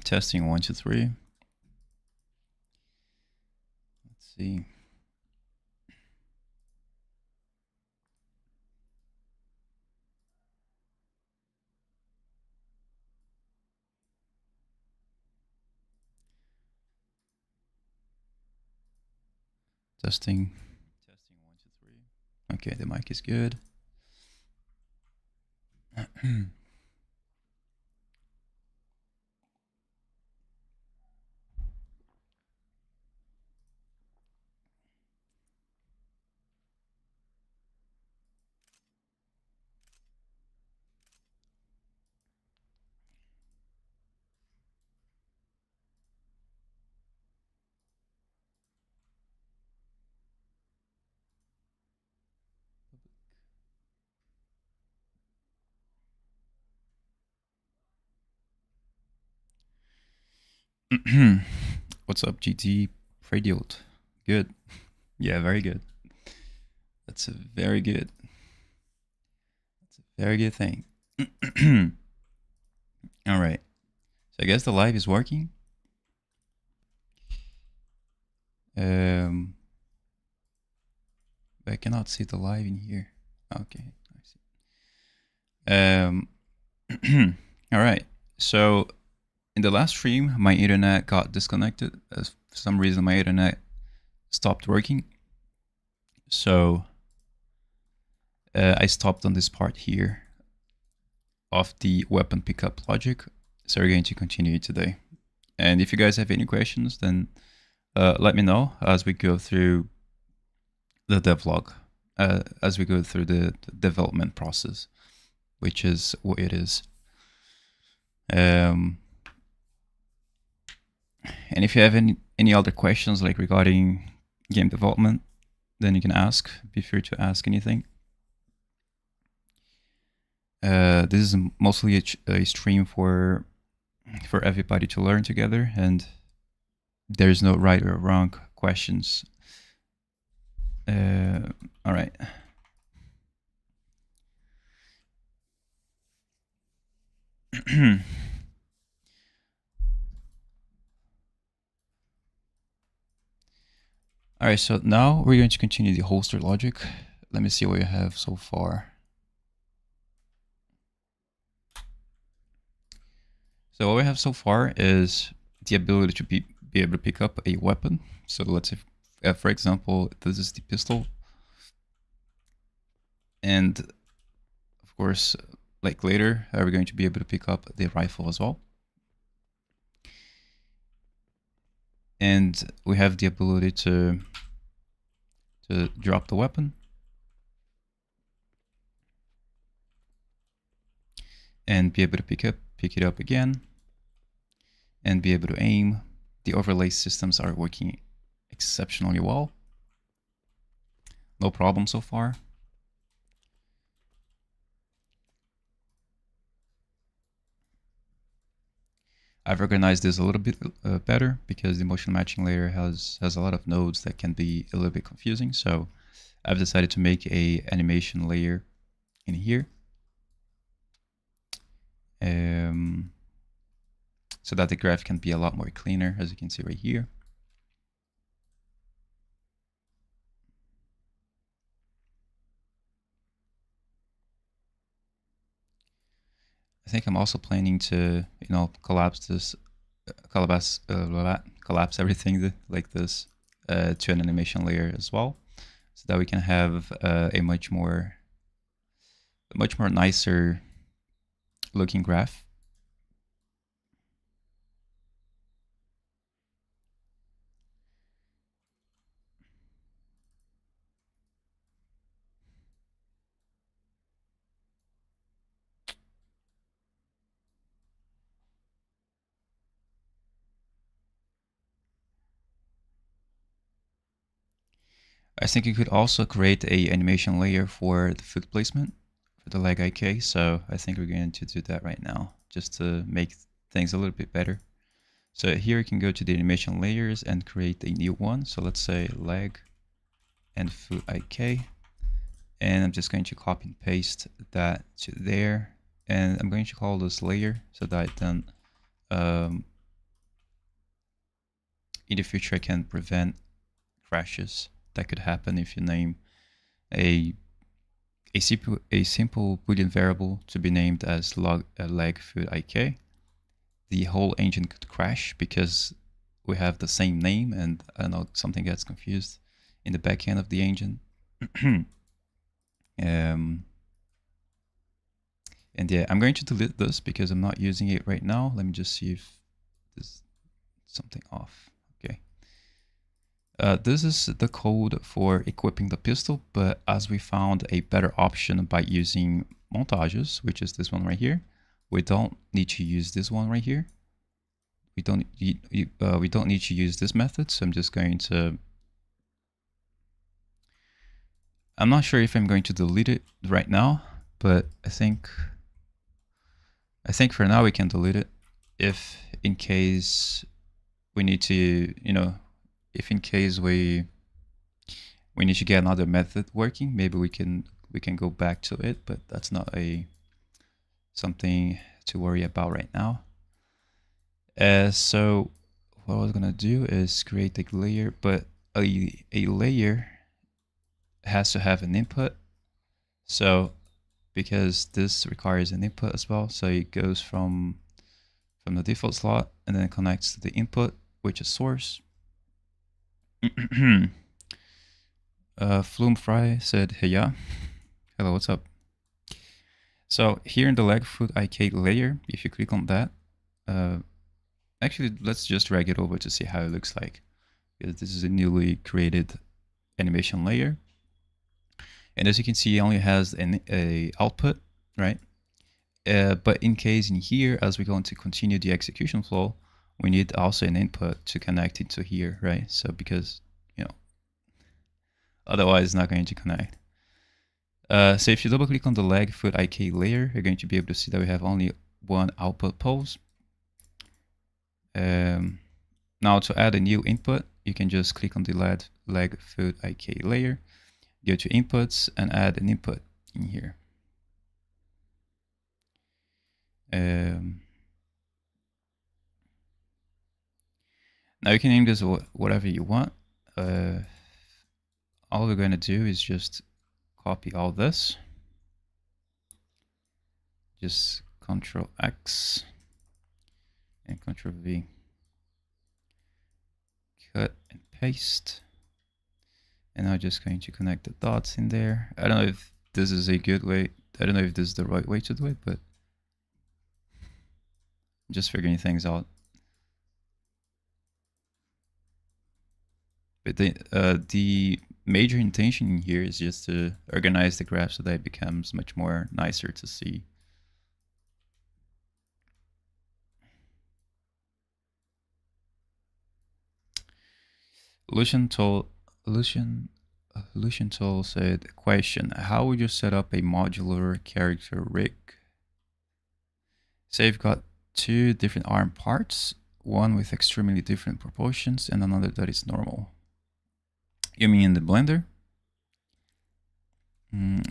Testing 1, 2, 3. Let's see. Testing. Testing 1, 2, 3. Okay, the mic is good. What's up, GT Radiot? Good. Yeah, very good. That's a very good. That's a very good thing. All right. So I guess the live is working. I cannot see the live in here. Okay, I see. All right. So in the last stream, my internet got disconnected. For some reason, my internet stopped working. So I stopped on this part here of the weapon pickup logic. So we're going to continue today. And if you guys have any questions, then let me know as we go through the devlog, as we go through the development process, which is what it is. And if you have any other questions like regarding game development, then you can ask. Be free to ask anything. This is mostly a stream for everybody to learn together, and there's no right or wrong questions. All right. All right, so now we're going to continue the holster logic. Let me see what you have so far. So what we have so far is the ability to be able to pick up a weapon. So let's say, for example, this is the pistol. And of course, like later, we're going to be able to pick up the rifle as well. And we have the ability to drop the weapon. And be able to pick it up again. And be able to aim. The overlay systems are working exceptionally well. No problem so far. I've organized this a little bit better because the motion matching layer has a lot of nodes that can be a little bit confusing. So I've decided to make a animation layer in here. So that the graph can be a lot more cleaner, as you can see right here. I think I'm also planning to, collapse this, collapse everything like this to an animation layer as well, so that we can have a much more nicer looking graph. I think you could also create a animation layer for the foot placement for the leg IK. So I think we're going to do that right now, just to make things a little bit better. So here you can go to the animation layers and create a new one. So let's say leg and foot IK. And I'm just going to copy and paste that to there. And I'm going to call this layer so that then in the future I can prevent crashes that could happen if you name a simple boolean variable to be named as leg food ik. The whole engine could crash because we have the same name, and I don't know, something gets confused in the back end of the engine. And yeah, I'm going to delete this because I'm not using it right now. Let me just see if there's something off. Okay. This is the code for equipping the pistol, but as we found a better option by using montages, which is this one right here, we don't need to use this one right here. We don't need to use this method, so I'm just going to... I'm not sure if I'm going to delete it right now, but I think for now we can delete it. If in case we need to, if in case we need to get another method working, maybe we can go back to it, but that's not something to worry about right now. So what I was gonna do is create a layer, but a layer has to have an input. So because this requires an input as well, so it goes from the default slot and then connects to the input, which is source. Flume said, hey, yeah. Hello, what's up? So here in the leg food IK layer, if you click on that, actually, let's just drag it over to see how it looks like. Because this is a newly created animation layer. And as you can see, it only has a output, right? But in case in here, as we're going to continue the execution flow, we need also an input to connect it to here, right? So because, otherwise it's not going to connect. So if you double click on the leg foot IK layer, you're going to be able to see that we have only one output pose. Now to add a new input, you can just click on the leg foot IK layer, go to inputs and add an input in here. Now you can name this whatever you want. All we're going to do is just copy all this. Just Control X and Control V. Cut and paste. And I'm just going to connect the dots in there. I don't know if this is a good way. I don't know if this is the right way to do it, but I'm just figuring things out. But the major intention in here is just to organize the graph so that it becomes much more nicer to see. Lucian Toll said, question, how would you set up a modular character rig? Say you've got two different arm parts, one with extremely different proportions and another that is normal. You mean in the Blender?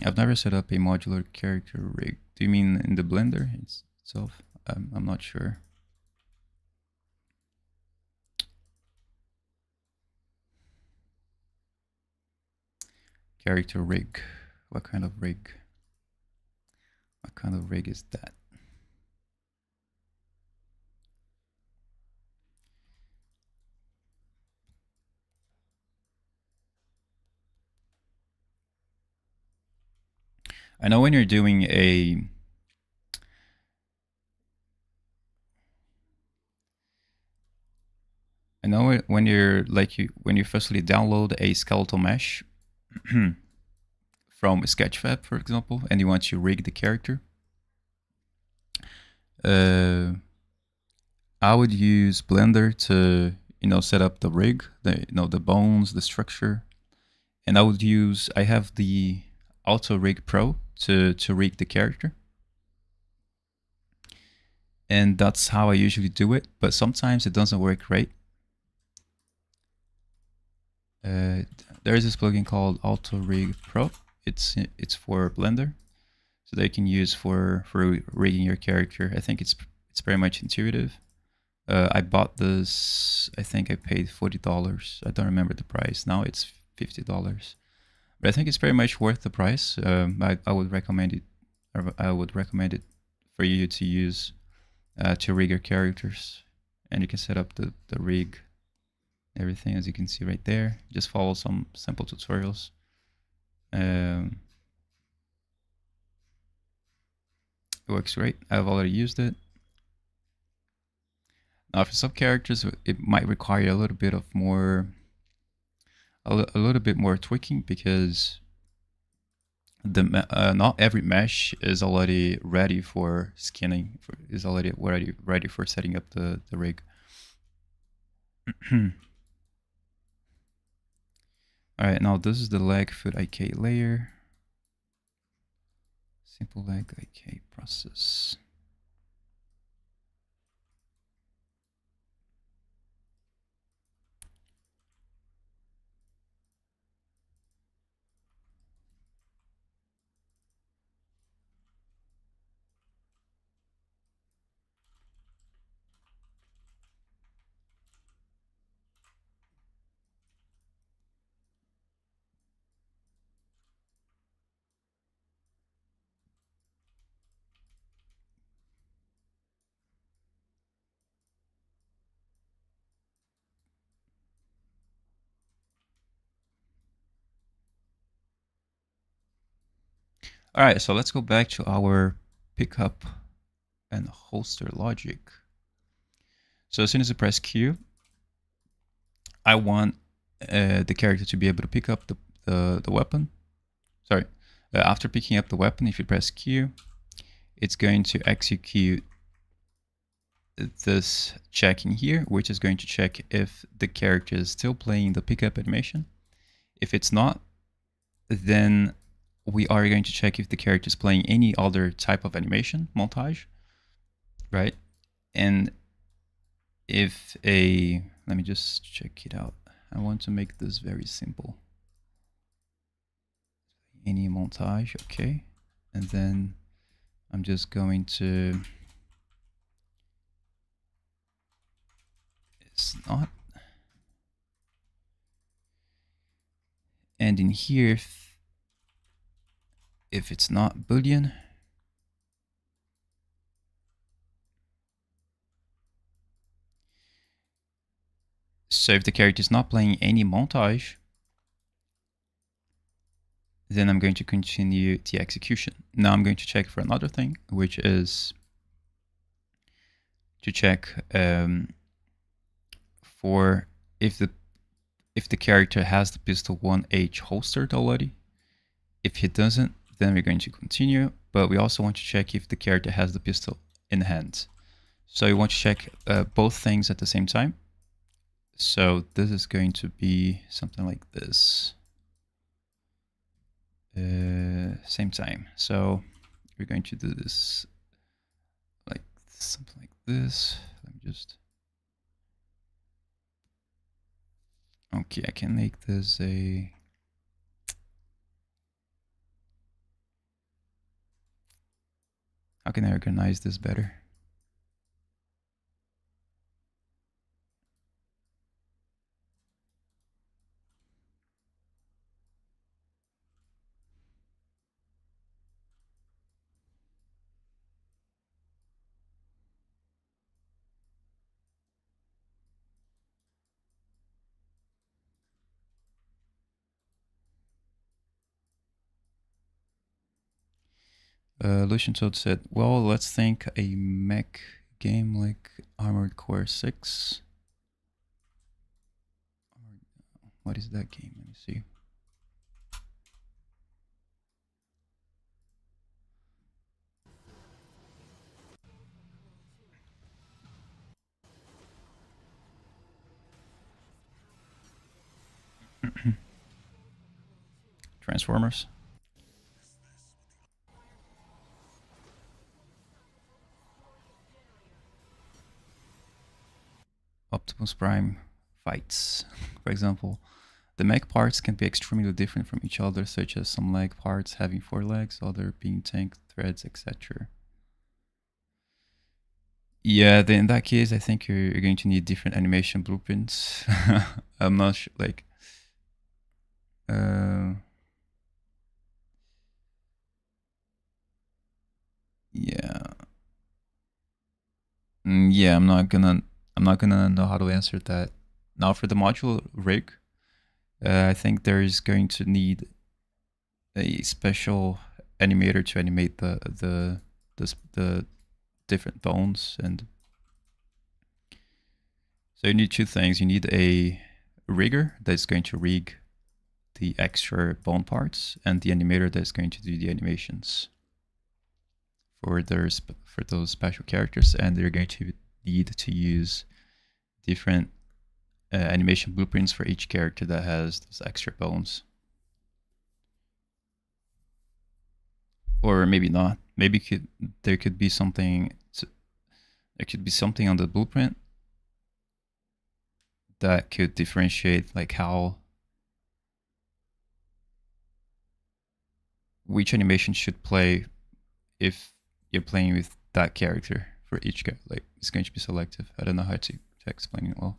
I've never set up a modular character rig. Do you mean in the Blender itself? I'm not sure. Character rig. What kind of rig? What kind of rig is that? I know when you're doing a when you firstly download a skeletal mesh from Sketchfab, for example, and you want to rig the character, I would use Blender to set up the rig, the bones, the structure, and I have the Auto Rig Pro to rig the character, and that's how I usually do it. But sometimes it doesn't work right. There is this plugin called Auto Rig Pro. It's for Blender, so they can use for rigging your character. I think it's pretty much intuitive. I bought this, I think I paid $40. I don't remember the price. Now it's $50. But I think it's very much worth the price. I would recommend it. I would recommend it for you to use to rig your characters. And you can set up the rig, everything as you can see right there. Just follow some simple tutorials. It works great. I've already used it. Now for some characters, it might require a little bit of more, a little bit more tweaking, because not every mesh is already ready for skinning, is already ready for setting up the rig. All right, now this is the leg foot IK layer. Simple leg IK process. All right, so let's go back to our pickup and holster logic. So as soon as I press Q, I want the character to be able to pick up the weapon. Sorry, after picking up the weapon, if you press Q, it's going to execute this checking here, which is going to check if the character is still playing the pickup animation. If it's not, then we are going to check if the character is playing any other type of animation, montage, right? And if let me just check it out. I want to make this very simple. Any montage, okay. And then I'm just going to, it's not. And in here, if it's not boolean, so if the character is not playing any montage, then I'm going to continue the execution. Now I'm going to check for another thing, which is to check for if the character has the pistol 1H holstered already. If he doesn't, then we're going to continue, but we also want to check if the character has the pistol in hand. So you want to check both things at the same time. So this is going to be something like this. Same time. So we're going to do this like something like this. Let me just. Okay, I can make this a. How can I organize this better? Lucian Toad said, well, let's think a mech game like Armored Core 6. What is that game? Let me see. Transformers. Optimus Prime fights. For example, the mech parts can be extremely different from each other, such as some leg parts having 4 legs, other being tank threads, etc. Yeah, then in that case, I think you're going to need different animation blueprints. I'm not sure, like, uh, yeah, yeah. I'm not gonna know how to answer that. Now for the modular rig, I think there is going to need a special animator to animate the different bones, and so you need two things. You need a rigger that's going to rig the extra bone parts, and the animator that's going to do the animations for for those special characters, and they're going to need to use different animation blueprints for each character that has those extra bones. Or maybe not. Maybe there could be something. There could be something on the blueprint that could differentiate like how which animation should play if you're playing with that character for each guy. Like it's going to be selective. I don't know how to explain it well.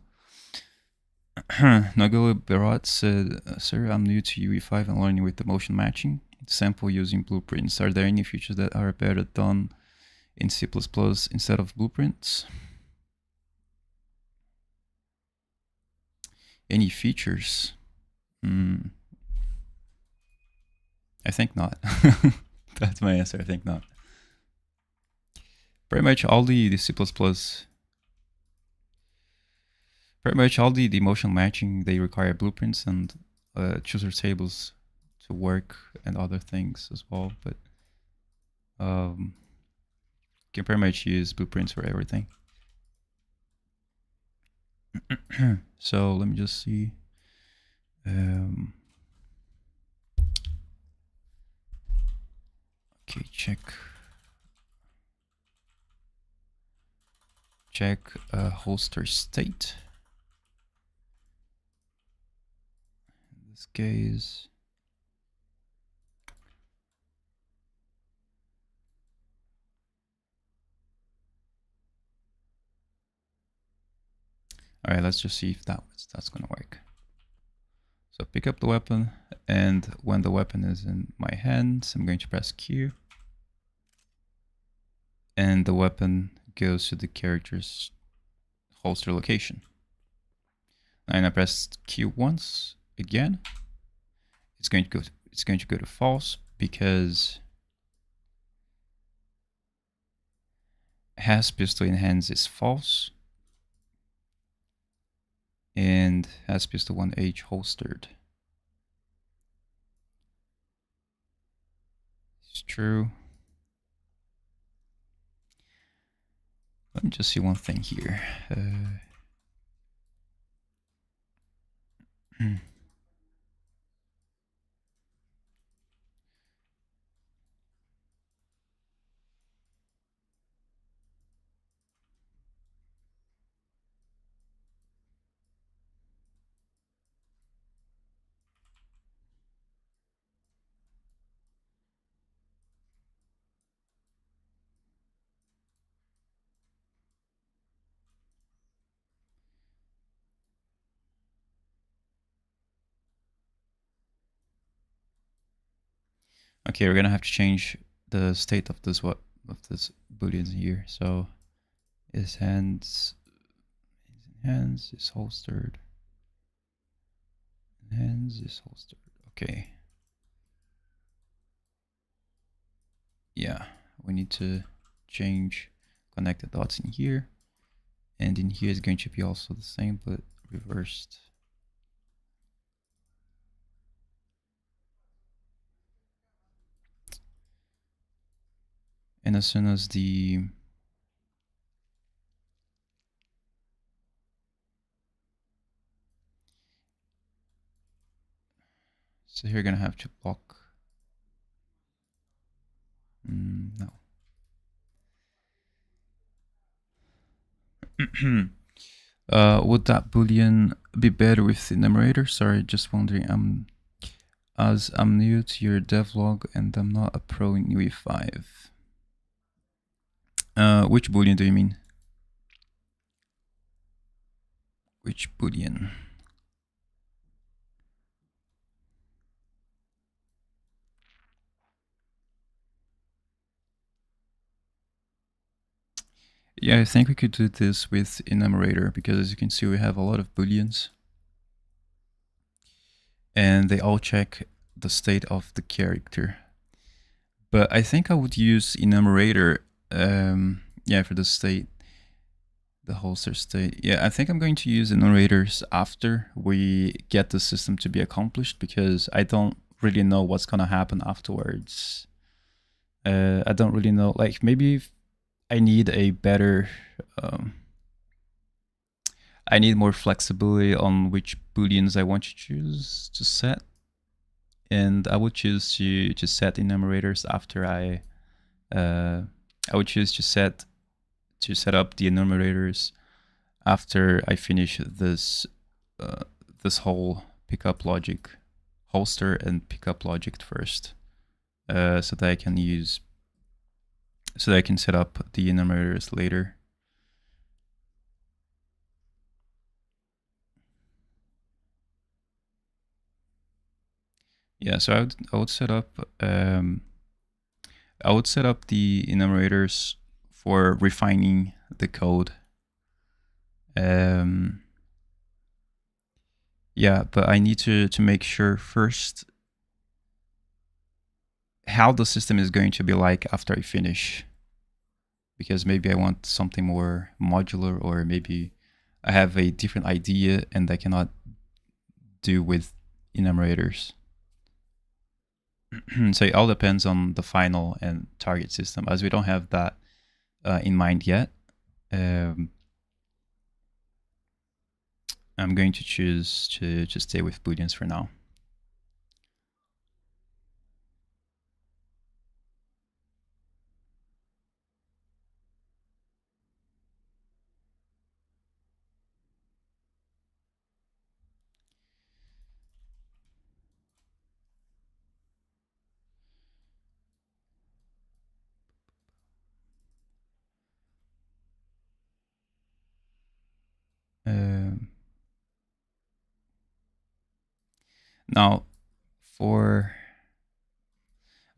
Nagolo Berat said, "Sir, I'm new to UE5 and learning with the motion matching. Sample using blueprints. Are there any features that are better done in C++ instead of blueprints? Any features? I think not. That's my answer. I think not. Pretty much all the C++, pretty much all the motion matching, they require blueprints and chooser tables to work and other things as well. But you can pretty much use blueprints for everything. So let me just see. Okay, check holster state. In this case, all right, let's just see if that's gonna work. So pick up the weapon, and when the weapon is in my hands, I'm going to press Q, and the weapon goes to the character's holster location. And I press Q once again. It's going to go to false because has pistol in hands is false, and has pistol 1H holstered. It's true. Let me just see one thing here. Okay, we're gonna have to change the state of this boolean here. So his hands is holstered. Hands is holstered. Okay. Yeah, we need to change connected dots in here, and in here is going to be also the same but reversed. And as soon as the so here you're gonna have to block. No. Would that boolean be better with the enumerator? Sorry, just wondering. As I'm new to your devlog and I'm not a pro in UE5. Which boolean do you mean? which boolean. Yeah, I think we could do this with enumerator because as you can see, we have a lot of booleans and they all check the state of the character. But I think I would use enumerator, yeah, for the state, the holster state. Yeah, I think I'm going to use enumerators after we get the system to be accomplished because I don't really know what's gonna happen afterwards. I don't really know, like maybe I need a better, I need more flexibility on which booleans I want to choose to set. And I would choose to set enumerators after I would choose to set up the enumerators after I finish this this whole pickup logic holster and pickup logic first, so that I can set up the enumerators later. Yeah, so I would set up the enumerators for refining the code. Yeah, but I need to make sure first how the system is going to be like after I finish. Because maybe I want something more modular, or maybe I have a different idea and I cannot do with enumerators. So it all depends on the final and target system. As we don't have that in mind yet, I'm going to choose to just stay with booleans for now. Now,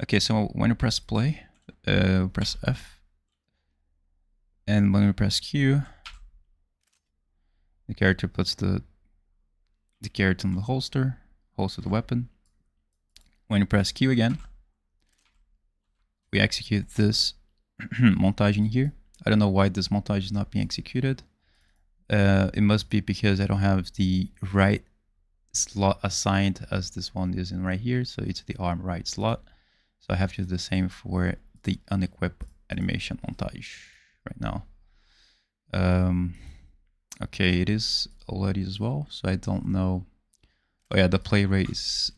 okay, so when you press play, press F, and when we press Q, the character puts the character on the holster the weapon. When you press Q again, we execute this montage in here. I don't know why this montage is not being executed. It must be because I don't have the right slot assigned as this one is in right here. So it's the arm right slot. So I have to do the same for the unequip animation montage right now. Okay, it is already as well. So I don't know. Oh yeah, the play rate is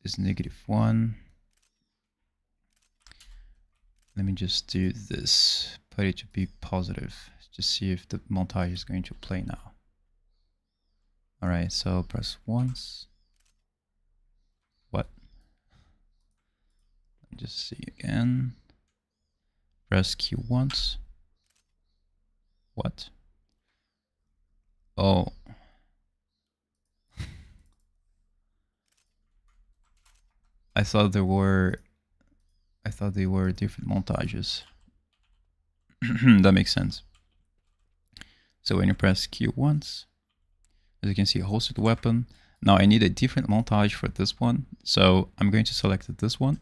-1. Let me just do this, put it to be positive, just see if the montage is going to play now. All right, so press once. What? Let me just see again. Press Q once. What? Oh. I thought they were different montages. That makes sense. So when you press Q once, as you can see, hosted weapon. Now I need a different montage for this one. So I'm going to select this one,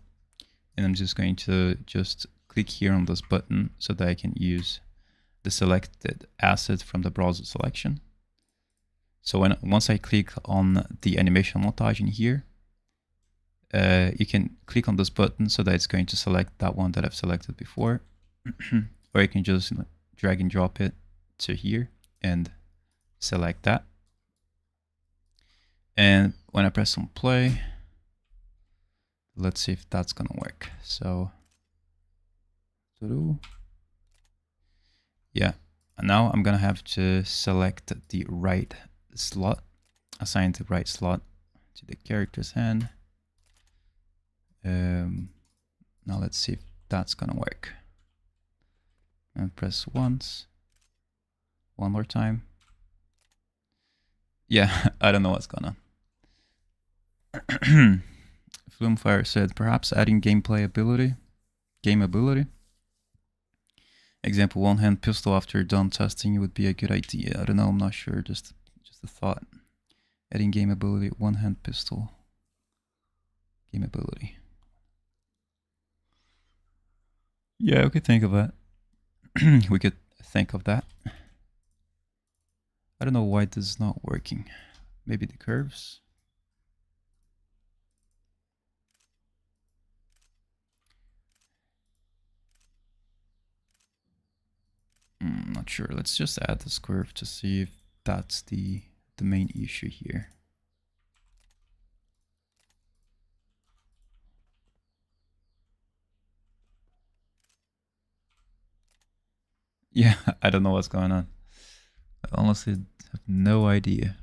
and I'm just going to click here on this button so that I can use the selected asset from the browser selection. So once I click on the animation montage in here, you can click on this button so that it's going to select that one that I've selected before. Or you can just drag and drop it to here and select that. And when I press on play, let's see if that's gonna work. So, yeah, and now I'm gonna have to select the right slot, assign the right slot to the character's hand. Now let's see if that's gonna work. And press once, one more time. Yeah, I don't know what's going on. FlumeFire said, perhaps adding gameplay ability, game ability. Example, one-hand pistol after done testing would be a good idea. I don't know, I'm not sure, just a thought. Adding game ability, one-hand pistol. Game ability. Yeah, we could think of that. We could think of that. I don't know why this is not working. Maybe the curves? Not sure. Let's just add this curve to see if that's the main issue here. Yeah, I don't know what's going on. I honestly have no idea.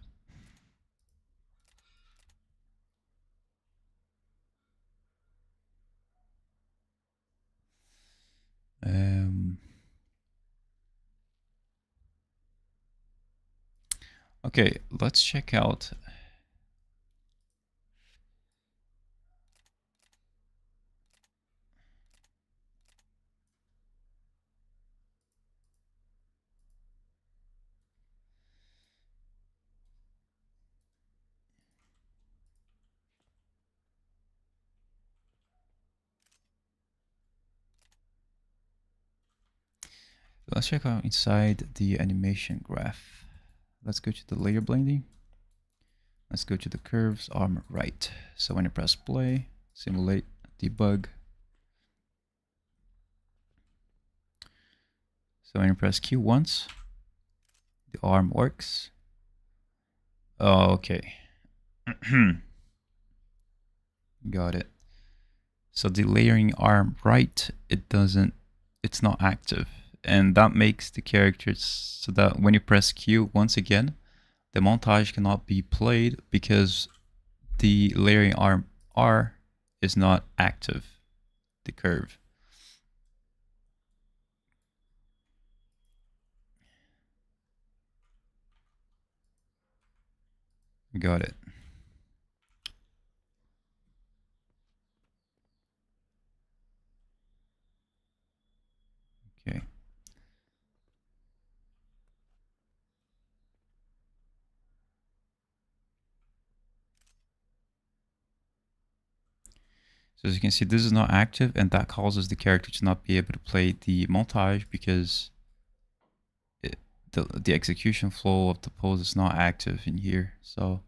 Okay, let's check out. Let's check out inside the animation graph. Let's go to the layer blending. Let's go to the curves, arm right. So when you press play, simulate, debug. So when you press Q once, the arm works. Oh, okay. Got it. So the layering arm right, it's not active. And that makes the characters so that when you press Q once again, the montage cannot be played because the layering arm R is not active, the curve. Got it. Okay. So as you can see, this is not active, and that causes the character to not be able to play the montage because the execution flow of the pose is not active in here. So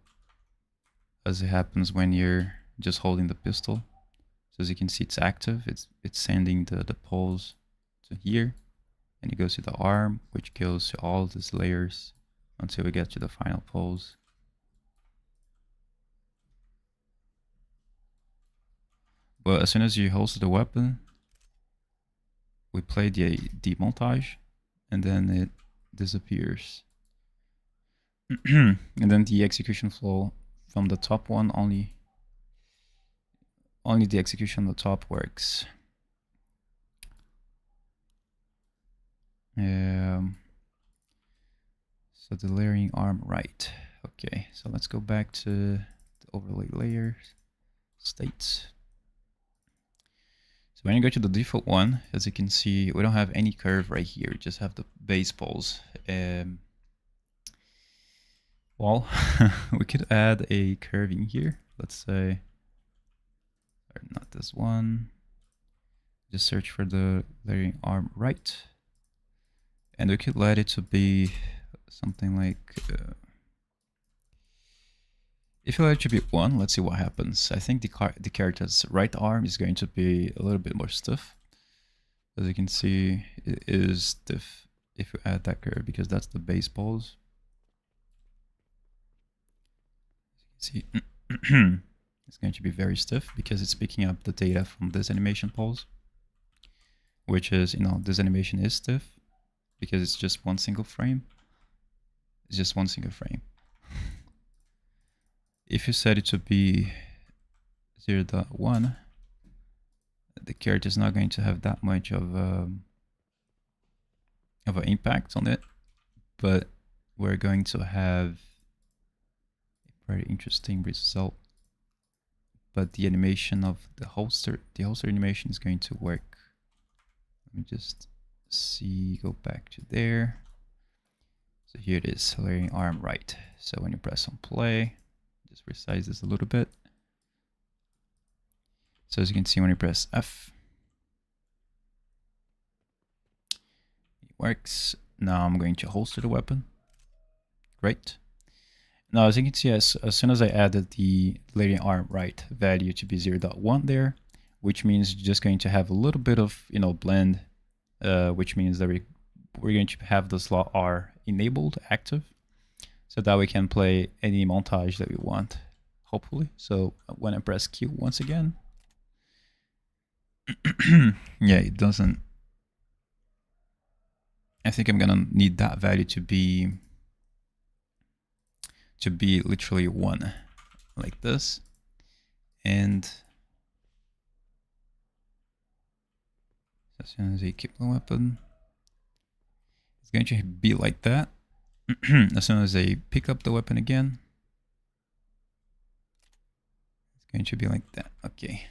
as it happens when you're just holding the pistol. So as you can see, it's active. It's sending the pose to here, and it goes to the arm, which goes to all these layers until we get to the final pose. But as soon as you hold the weapon, we play the montage, and then it disappears. And then the execution flow from the top one, only the execution on the top works. So the layering arm right. Okay, so let's go back to the overlay layers, states. So when you go to the default one, as you can see, we don't have any curve right here. We just have the base pose. Well, we could add a curve in here. Let's say, or not this one. Just search for the layering arm right. And we could let it to be something like, if you let it to be 1, let's see what happens. I think the character's right arm is going to be a little bit more stiff. As you can see, it is stiff if you add that curve because that's the base pose. As you can see, it's going to be very stiff because it's picking up the data from this animation pose, which is, this animation is stiff because it's just one single frame. It's just one single frame. If you set it to be 0.1, the character is not going to have that much of an impact on it, but we're going to have very interesting result. But the animation of the holster animation is going to work. Let me just see, go back to there. So here it is, layering arm right. So when you press on play, just resize this a little bit. So as you can see, when you press F, it works. Now I'm going to holster the weapon. Great. Now as you can see, as soon as I added the layering arm right value to be 0.1 there, which means you're just going to have a little bit of blend, which means that we're going to have the slot R enabled, active, so that we can play any montage that we want, hopefully. So when I press Q once again, yeah, it doesn't. I think I'm gonna need that value to be literally 1, like this, and as soon as I keep the weapon, it's going to be like that. As soon as I pick up the weapon again, it's going to be like that. Okay.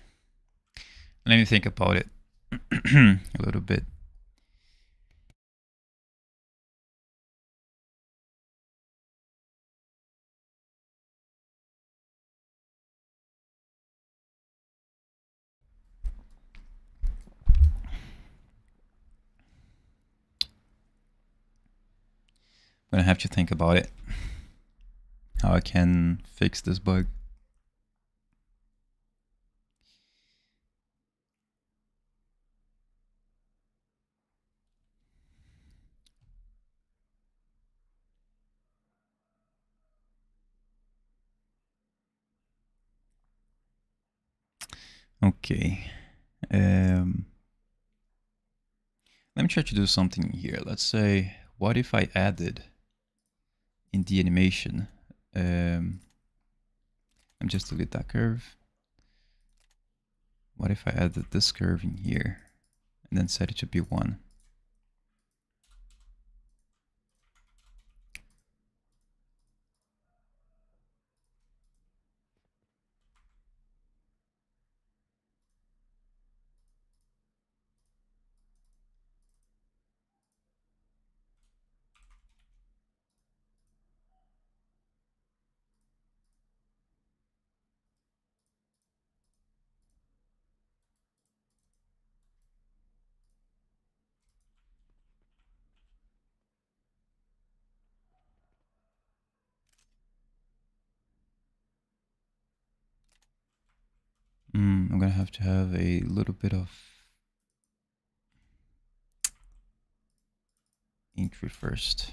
Let me think about it a little bit. I'm gonna have to think about it, how I can fix this bug. Okay. Let me try to do something here. Let's say, what if I added in the animation, I'm just delete that curve. What if I added this curve in here and then set it to be 1? I'm gonna have to have a little bit of entry first.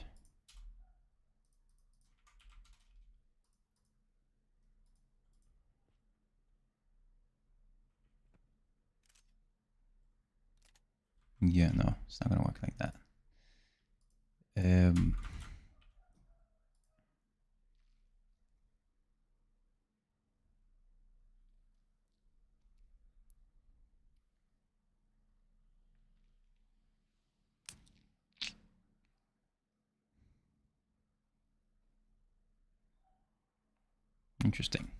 Yeah, no, it's not gonna work like that. Interesting.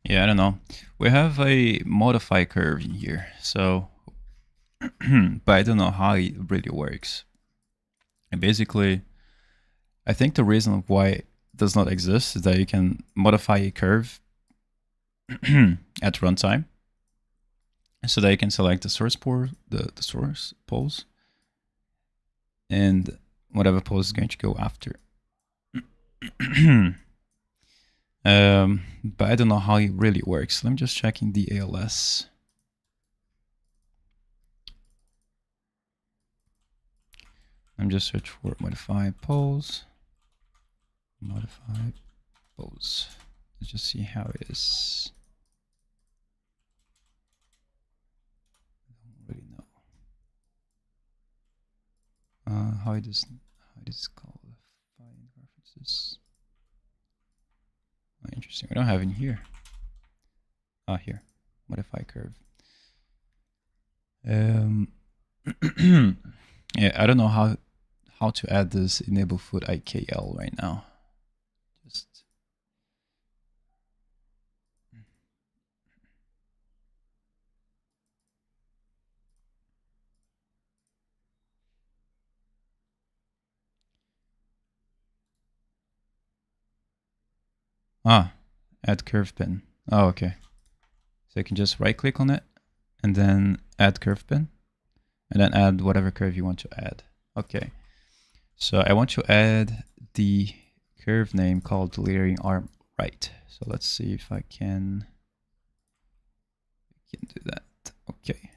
Yeah, I don't know. We have a modify curve in here, so but I don't know how it really works. And basically, I think the reason why it does not exist is that you can modify a curve at runtime, so that you can select the source the source pose, and whatever pose is going to go after. But I don't know how it really works. Let me just check in the ALS. I'm just search for modify pose. Modify pose. Let's just see how it is. I don't really know. How it is called. Find references. Oh, interesting. We don't have it in here. Ah, here. Modify curve. Yeah, I don't know how to add this enable foot IKL right now. Just add curve pin. Oh, okay. So you can just right click on it and then add curve pin and then add whatever curve you want to add. Okay. So I want to add the curve name called layering arm right. So let's see if I can do that. Okay.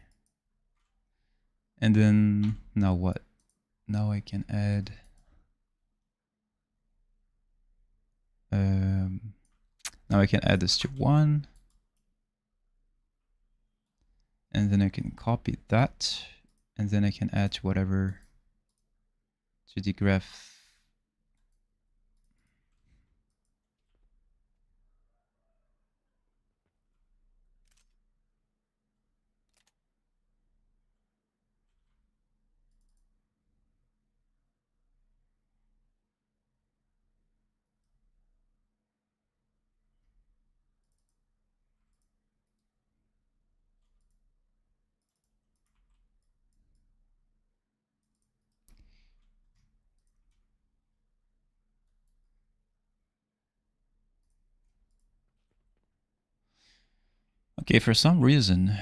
And then now what? Now I can add now I can add this to 1. And then I can copy that. And then I can add to whatever, to the graph. Okay, for some reason,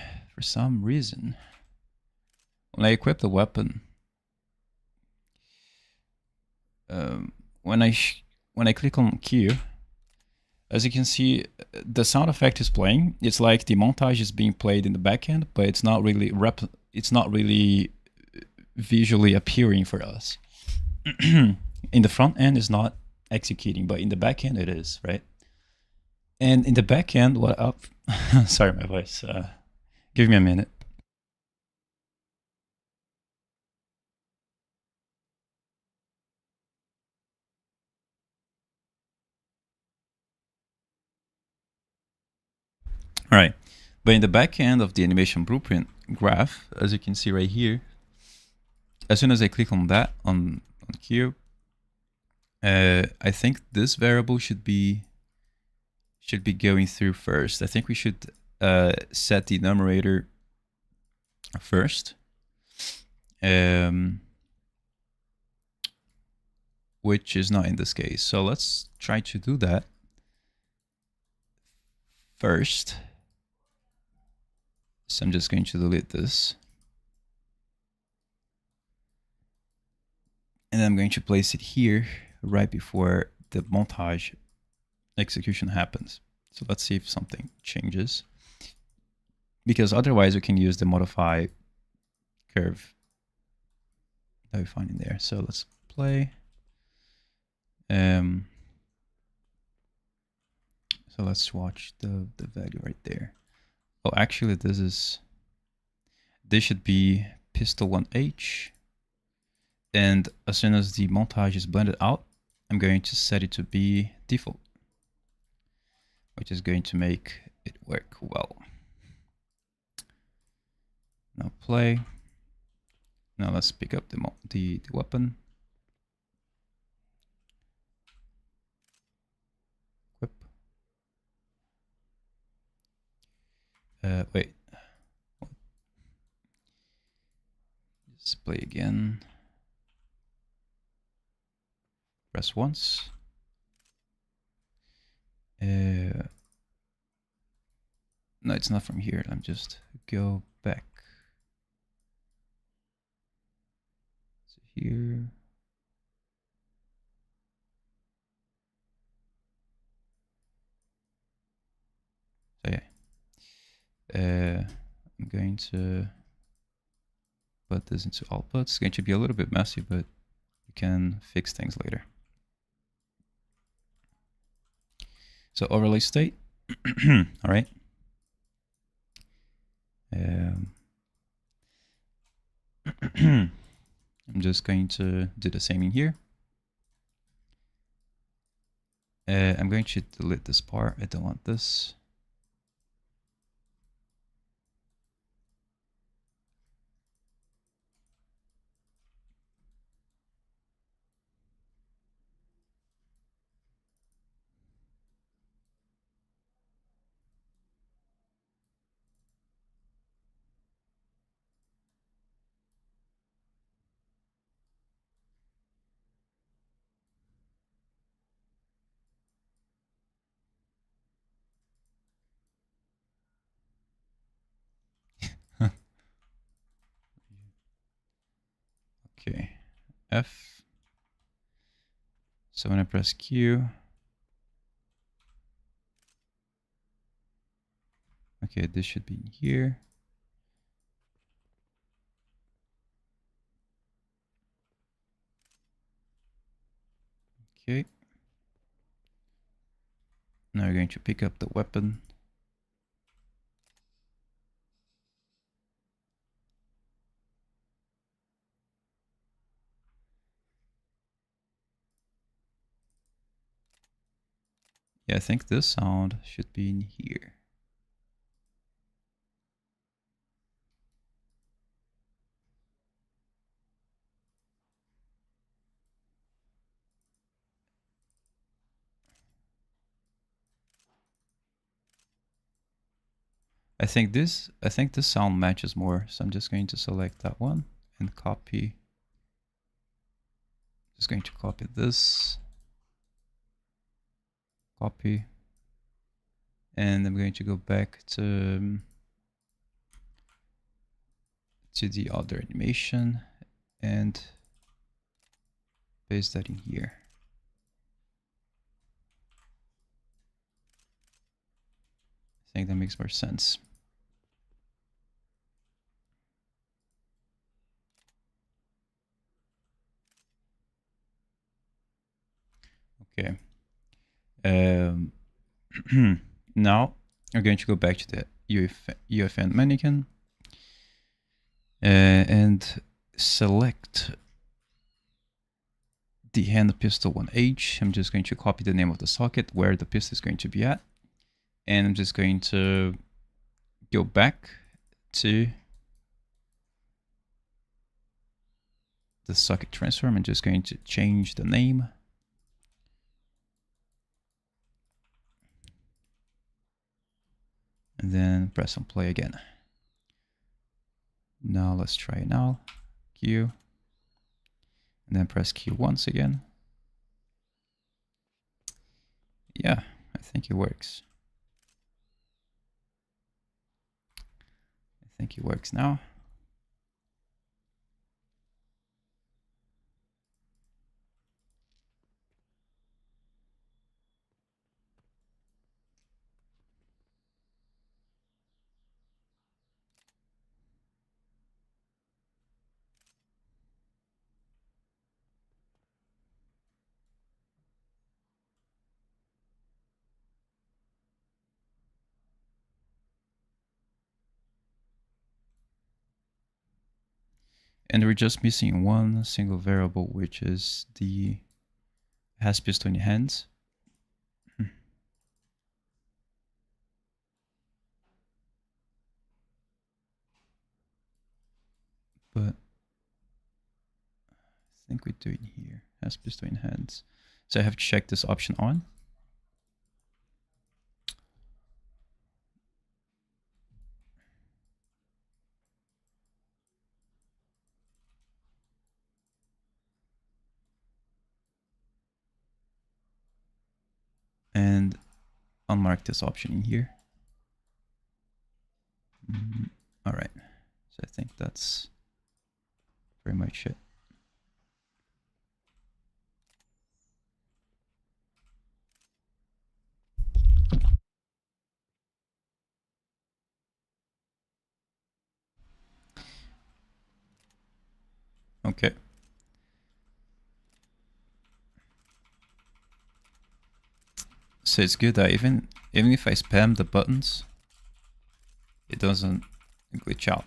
when I equip the weapon, when I click on Q, as you can see, the sound effect is playing. It's like the montage is being played in the backend, but it's not really visually appearing for us. In the front end, it's not executing, but in the backend, it is, right? And in the backend, what up? Sorry, my voice. Give me a minute. All right, but in the back end of the animation blueprint graph, as you can see right here, as soon as I click on that, on Q, I think this variable should be going through first. I think we should set the enumerator first, which is not in this case. So let's try to do that first. So I'm just going to delete this. And I'm going to place it here right before the montage execution happens. So let's see if something changes. Because otherwise we can use the modify curve that we find in there. So let's play. So let's watch the value right there. Oh, actually this should be pistol 1H. And as soon as the montage is blended out, I'm going to set it to be default, which is going to make it work well. Now play. Now let's pick up the weapon. Equip. Wait. Just play again. Press once. No, it's not from here. I'm just go back. So here. So yeah. I'm going to put this into output. It's going to be a little bit messy, but you can fix things later. So overlay state. All right. I'm just going to do the same in here. I'm going to delete this part. I don't want this. Okay, F. So when I press Q, okay, this should be in here. Okay. Now we're going to pick up the weapon. Yeah, I think this sound should be in here. I think this sound matches more, so I'm just going to select that one and copy. Just going to copy this. Copy. And I'm going to go back to the other animation and paste that in here. I think that makes more sense. Okay. Now we're going to go back to the UFN mannequin and select the hand pistol 1H. I'm just going to copy the name of the socket where the pistol is going to be at. And I'm just going to go back to the socket transform. I'm just going to change the name. And then press on play again. Now let's try it now. Q. And then press Q once again. Yeah, I think it works. I think it works now. And we're just missing one single variable, which is the has pistol in hands. But I think we do it here. Has pistol in hands. So I have to check this option on. and unmark this option in here. All right, so I think that's pretty much it. Okay. So it's good that even if I spam the buttons, it doesn't glitch out.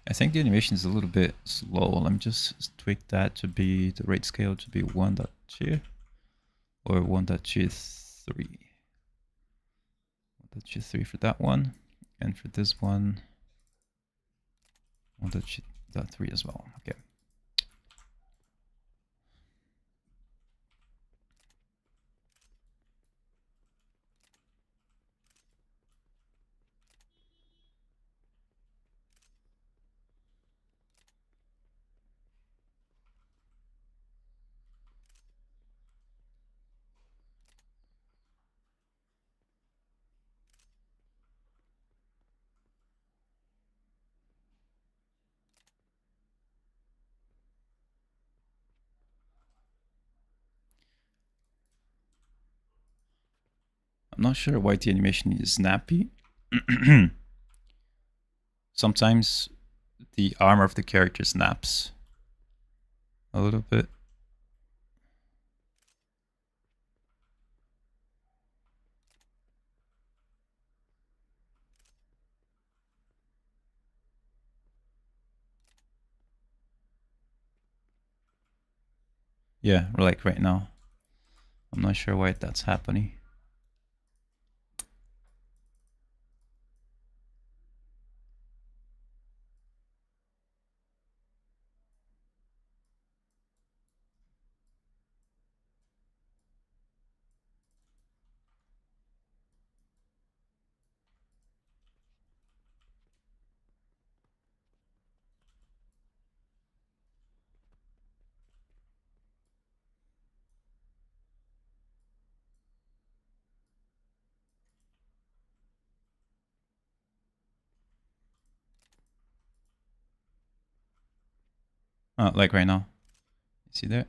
I think the animation is a little bit slow. Let me just tweak that to be the rate scale to be 1.2 or 1.23. 1.23 for that one, and for this one, 1.3 as well. Okay. I'm not sure why the animation is snappy. Sometimes the armor of the character snaps a little bit. Yeah, like right now. I'm not sure why that's happening. Like right now. See there?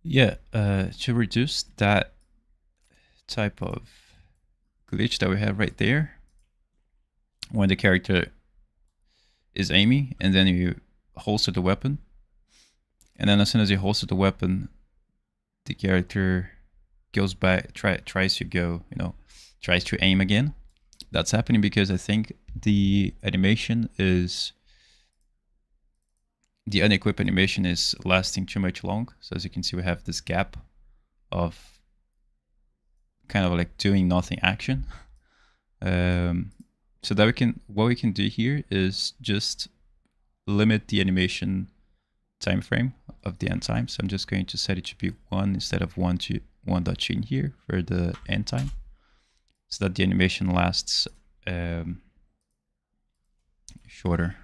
Yeah, to reduce that type of glitch that we have right there, when the character is aiming and then you holster the weapon, and then as soon as you holster the weapon, the character goes back, tries to go, tries to aim again. That's happening because I think the unequipped animation is lasting too much long. So as you can see, we have this gap of kind of like doing nothing action. So that what we can do here is just limit the animation time frame of the end time. So I'm just going to set it to be 1 instead of 1.2 in here for the end time, so that the animation lasts shorter,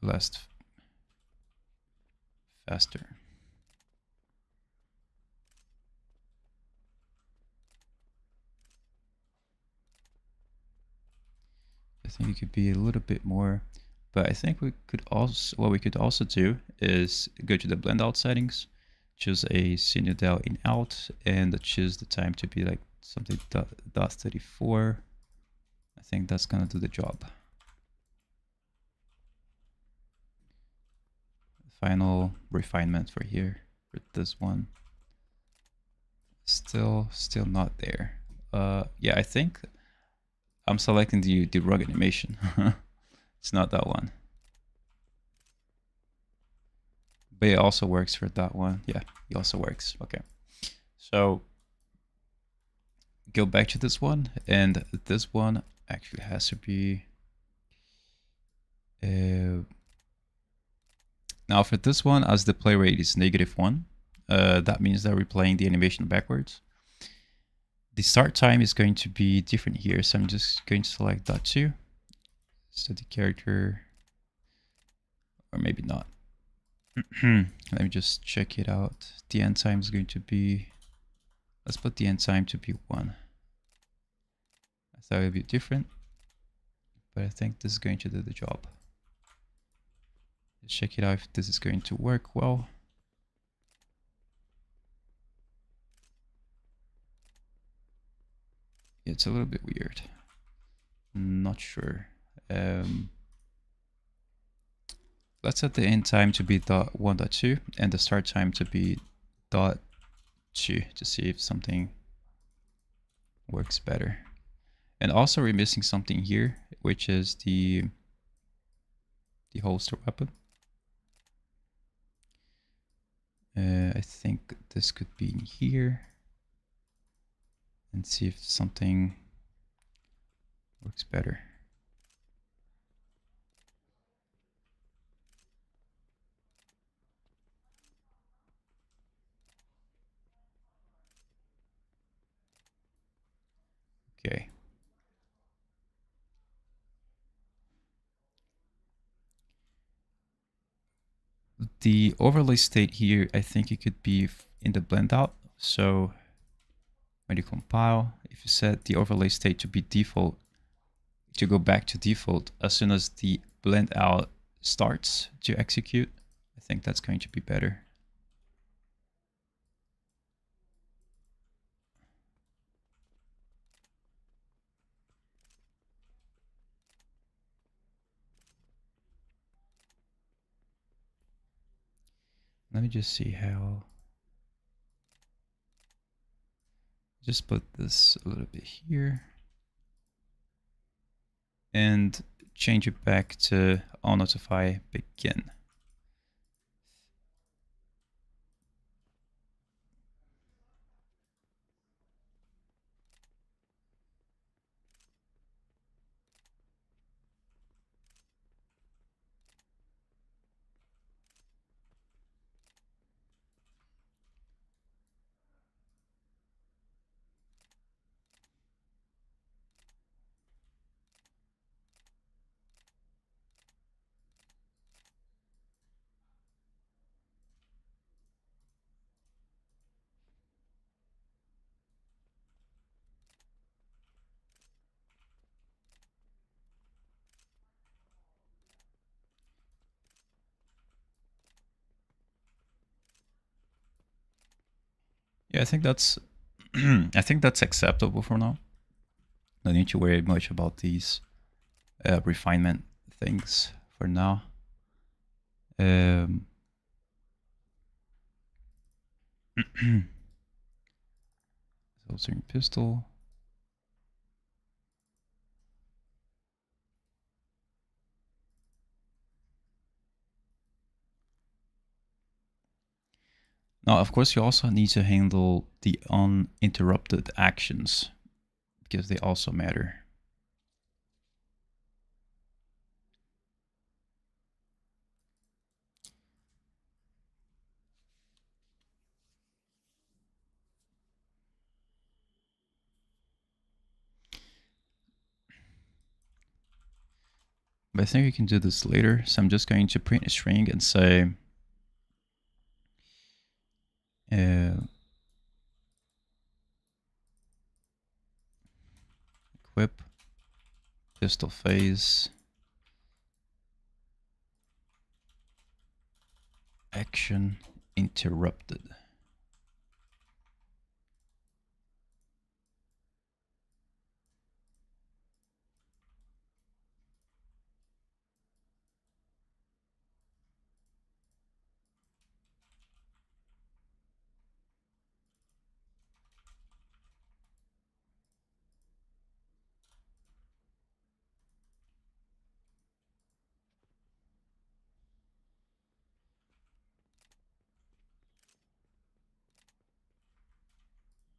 lasts faster. I think it could be a little bit more, but I think what we could also do is go to the blend out settings, choose a sinudel in out, and choose the time to be like something dot 34. I think that's gonna do the job. Final refinement for here, for this one. Still not there. Yeah, I think I'm selecting the rug animation. It's not that one. But it also works for that one. Yeah, it also works. Okay. So go back to this one, and this one actually has to be now for this one, as the play rate is -1, that means that we're playing the animation backwards. The start time is going to be different here, so I'm just going to select .2, so the character, or maybe not. Let me just check it out. The end time is going to be, let's put the end time to be 1. I thought it would be different, but I think this is going to do the job. Let's check it out if this is going to work well. It's a little bit weird. Not sure. Let's set the end time to be .1.2 and the start time to be .2 to see if something works better. And also we're missing something here, which is the holster weapon. I think this could be in here, and see if something works better. Okay. The overlay state here, I think it could be in the blend out. So when you compile, if you set the overlay state to be default, to go back to default as soon as the blend out starts to execute, I think that's going to be better. Let me just see how. Just put this a little bit here and change it back to notify begin. Yeah, I think that's I think that's acceptable for now. Don't need to worry much about these refinement things for now. Filtering pistol. Now, of course, you also need to handle the uninterrupted actions because they also matter. But I think we can do this later. So I'm just going to print a string and say equip pistol phase action interrupted.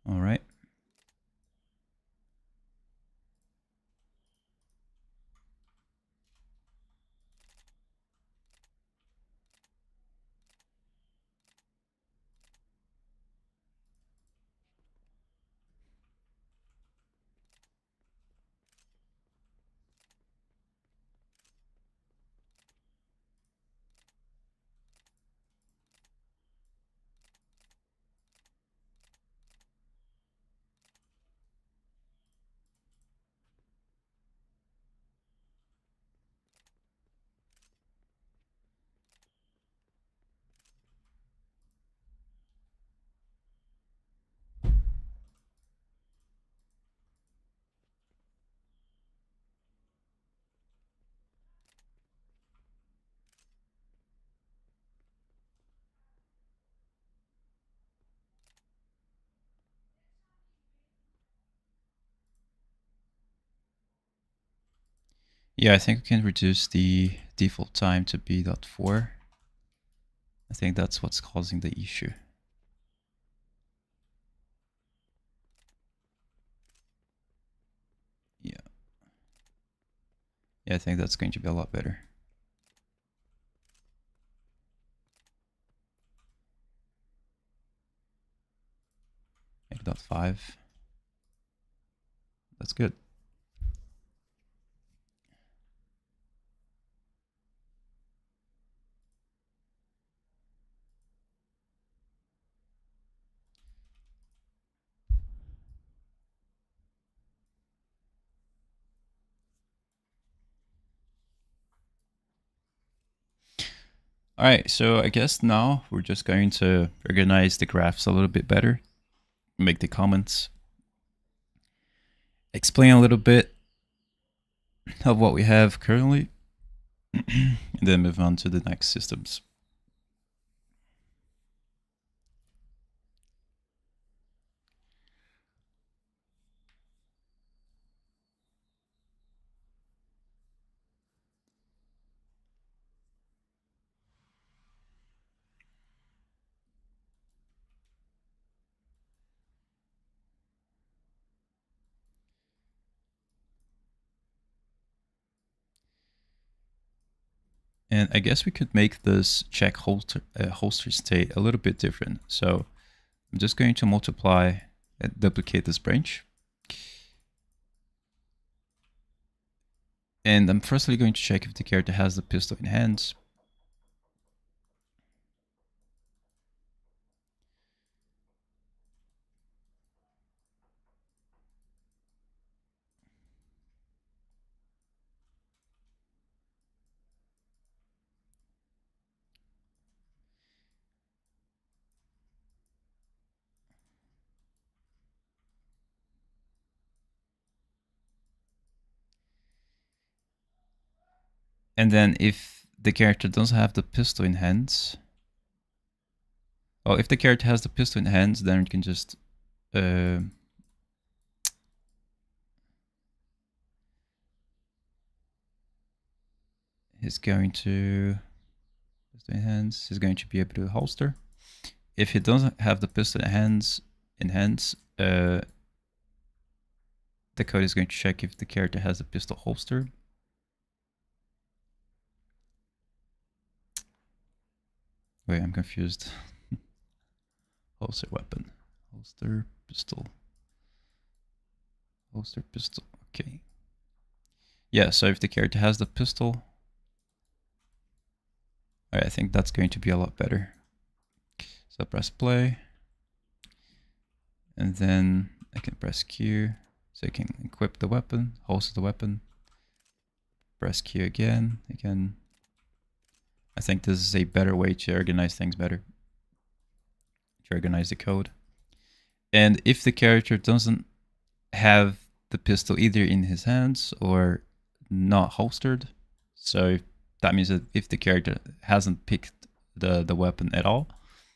All right. Yeah, I think we can reduce the default time to b.4. I think that's what's causing the issue. Yeah. Yeah, I think that's going to be a lot better. Make that 5. That's good. All right, so I guess now we're just going to organize the graphs a little bit better, make the comments, explain a little bit of what we have currently, and then move on to the next systems. And I guess we could make this check holster state a little bit different. So I'm just going to multiply and duplicate this branch. And I'm firstly going to check if the character has the pistol in hand. And then if the character doesn't have the pistol in hands, oh, if the character has the pistol in hands, then it can just he's going to pistol in hands. He's going to be able to holster. If he doesn't have the pistol in hands, the code is going to check if the character has a pistol holster. Wait, I'm confused. Holster weapon, holster pistol, holster pistol. Okay. Yeah, so if the character has the pistol, I think that's going to be a lot better. So press play, and then I can press Q, so I can equip the weapon, holster the weapon. Press Q again. I think this is a better way to organize things better, to organize the code. And if the character doesn't have the pistol either in his hands or not holstered, so that means that if the character hasn't picked the weapon at all,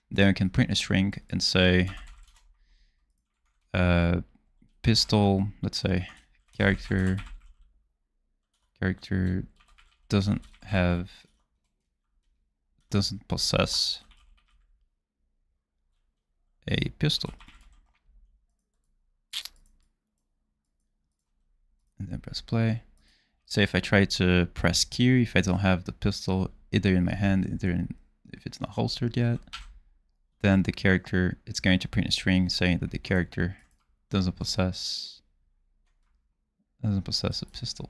then we can print a string and say pistol, let's say character doesn't possess a pistol. And then press play. Say if I try to press Q, if I don't have the pistol either in my hand, if it's not holstered yet, then the character, it's going to print a string saying that the character doesn't possess a pistol.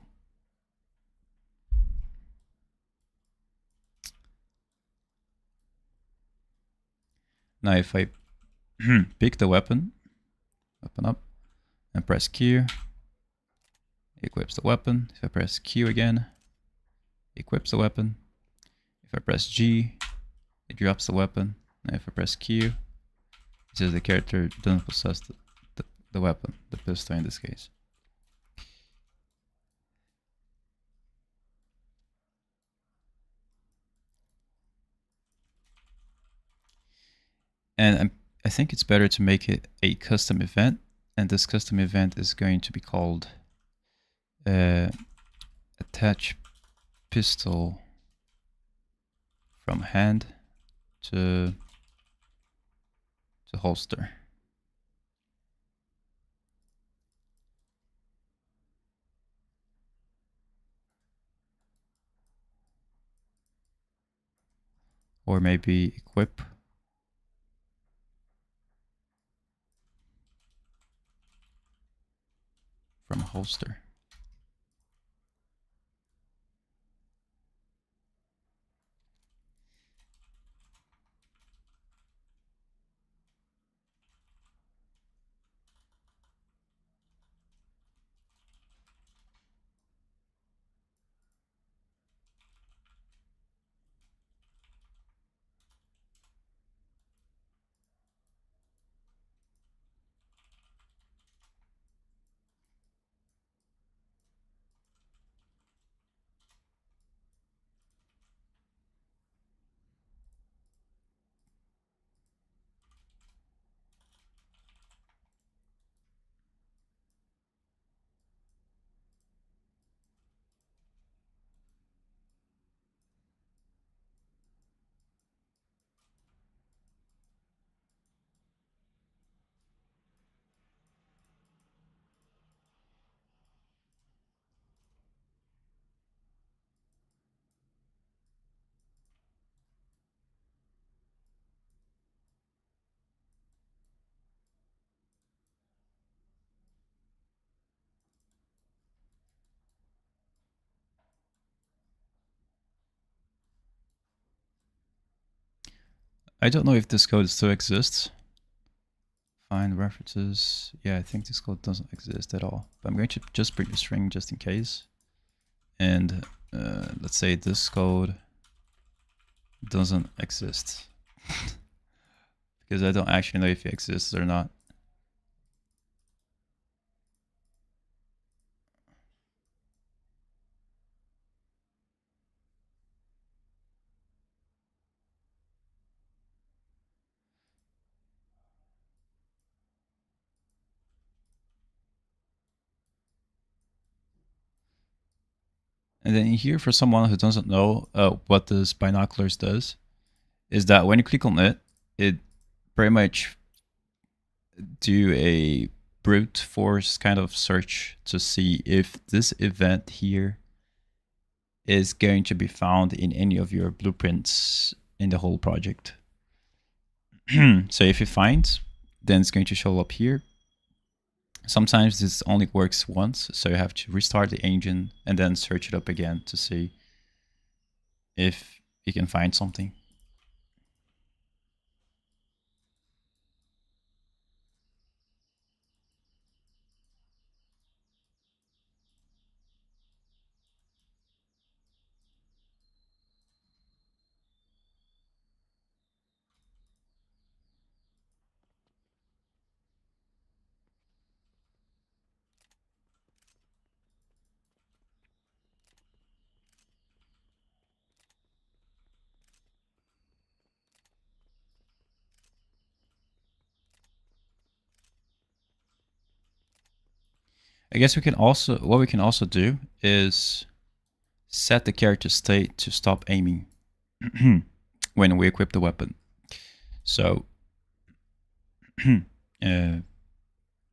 Now if I pick the weapon up, and press Q, equips the weapon. If I press Q again, equips the weapon. If I press G, it drops the weapon. And if I press Q, it says the character doesn't possess the weapon, the pistol in this case. And I think it's better to make it a custom event, and this custom event is going to be called attach pistol from hand to holster. Or maybe equip from holster. I don't know if this code still exists. Find references. Yeah, I think this code doesn't exist at all. But I'm going to just print the string just in case. And let's say this code doesn't exist. Because I don't actually know if it exists or not. And then here, for someone who doesn't know what this binoculars does, is that when you click on it, it pretty much do a brute force kind of search to see if this event here is going to be found in any of your blueprints in the whole project. So if it finds, then it's going to show up here. Sometimes this only works once, so you have to restart the engine and then search it up again to see if you can find something. I guess we can also, what we can also do is set the character state to stop aiming when we equip the weapon. So I'm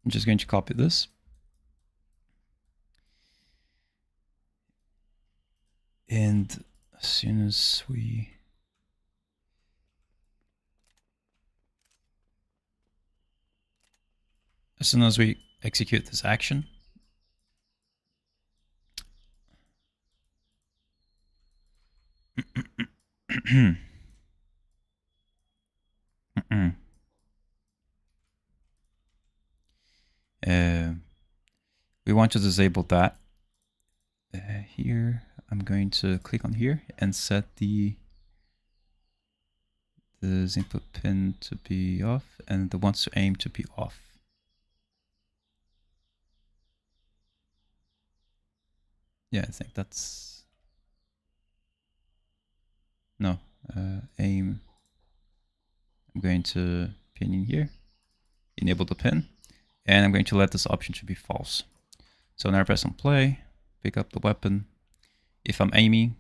just going to copy this. And as soon as we execute this action, we want to disable that. Here, I'm going to click on here and set this input pin to be off and the wants to aim to be off. Yeah, I think that's, no, aim. I'm going to pin in here, enable the pin, and I'm going to let this option to be false. So now I press on play, pick up the weapon. If I'm aiming,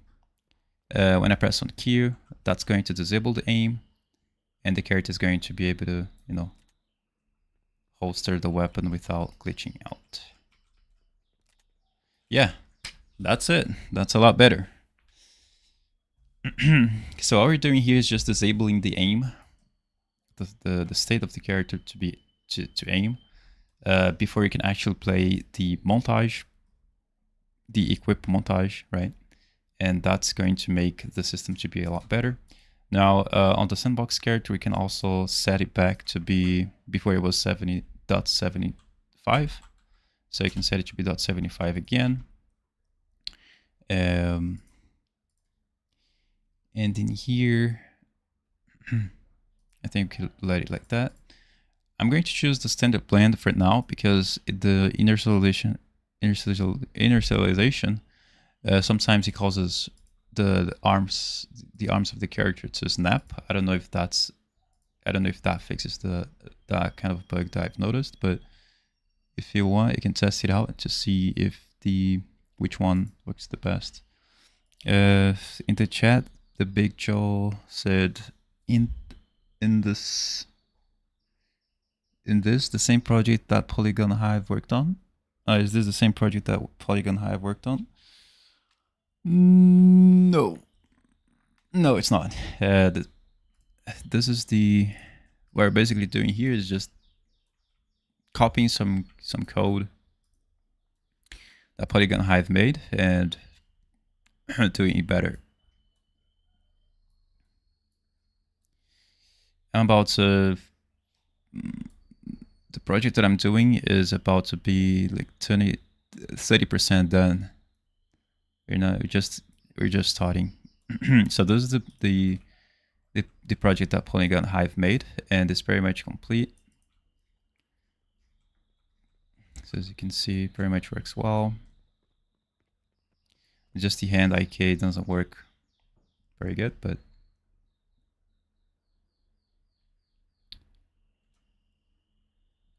when I press on Q, that's going to disable the aim, and the character is going to be able to, you know, holster the weapon without glitching out. Yeah, that's it. That's a lot better. So all we're doing here is just disabling the aim, the state of the character to be to aim, before you can actually play the montage, the equip montage, right? And that's going to make the system to be a lot better. Now on the sandbox character, we can also set it back to be, before it was 70.75. So you can set it to be .75 again. And in here, I think we could let it like that. I'm going to choose the standard blend for now because the inertialization, sometimes it causes the arms of the character to snap. I don't know if that fixes that kind of bug that I've noticed, but if you want, you can test it out to see if which one works the best. In the chat, the Big Joe said in this the same project that Polygon Hive worked on. Is this the same project that Polygon Hive worked on? No, it's not. This is what we're basically doing here is just copying some code that Polygon Hive made and doing it better. I'm about to, the project that I'm doing is about to be like 30% done. We're just starting. So this is the project that Polygon Hive made, and it's very much complete. So as you can see, it very much works well. Just the hand IK doesn't work very good, but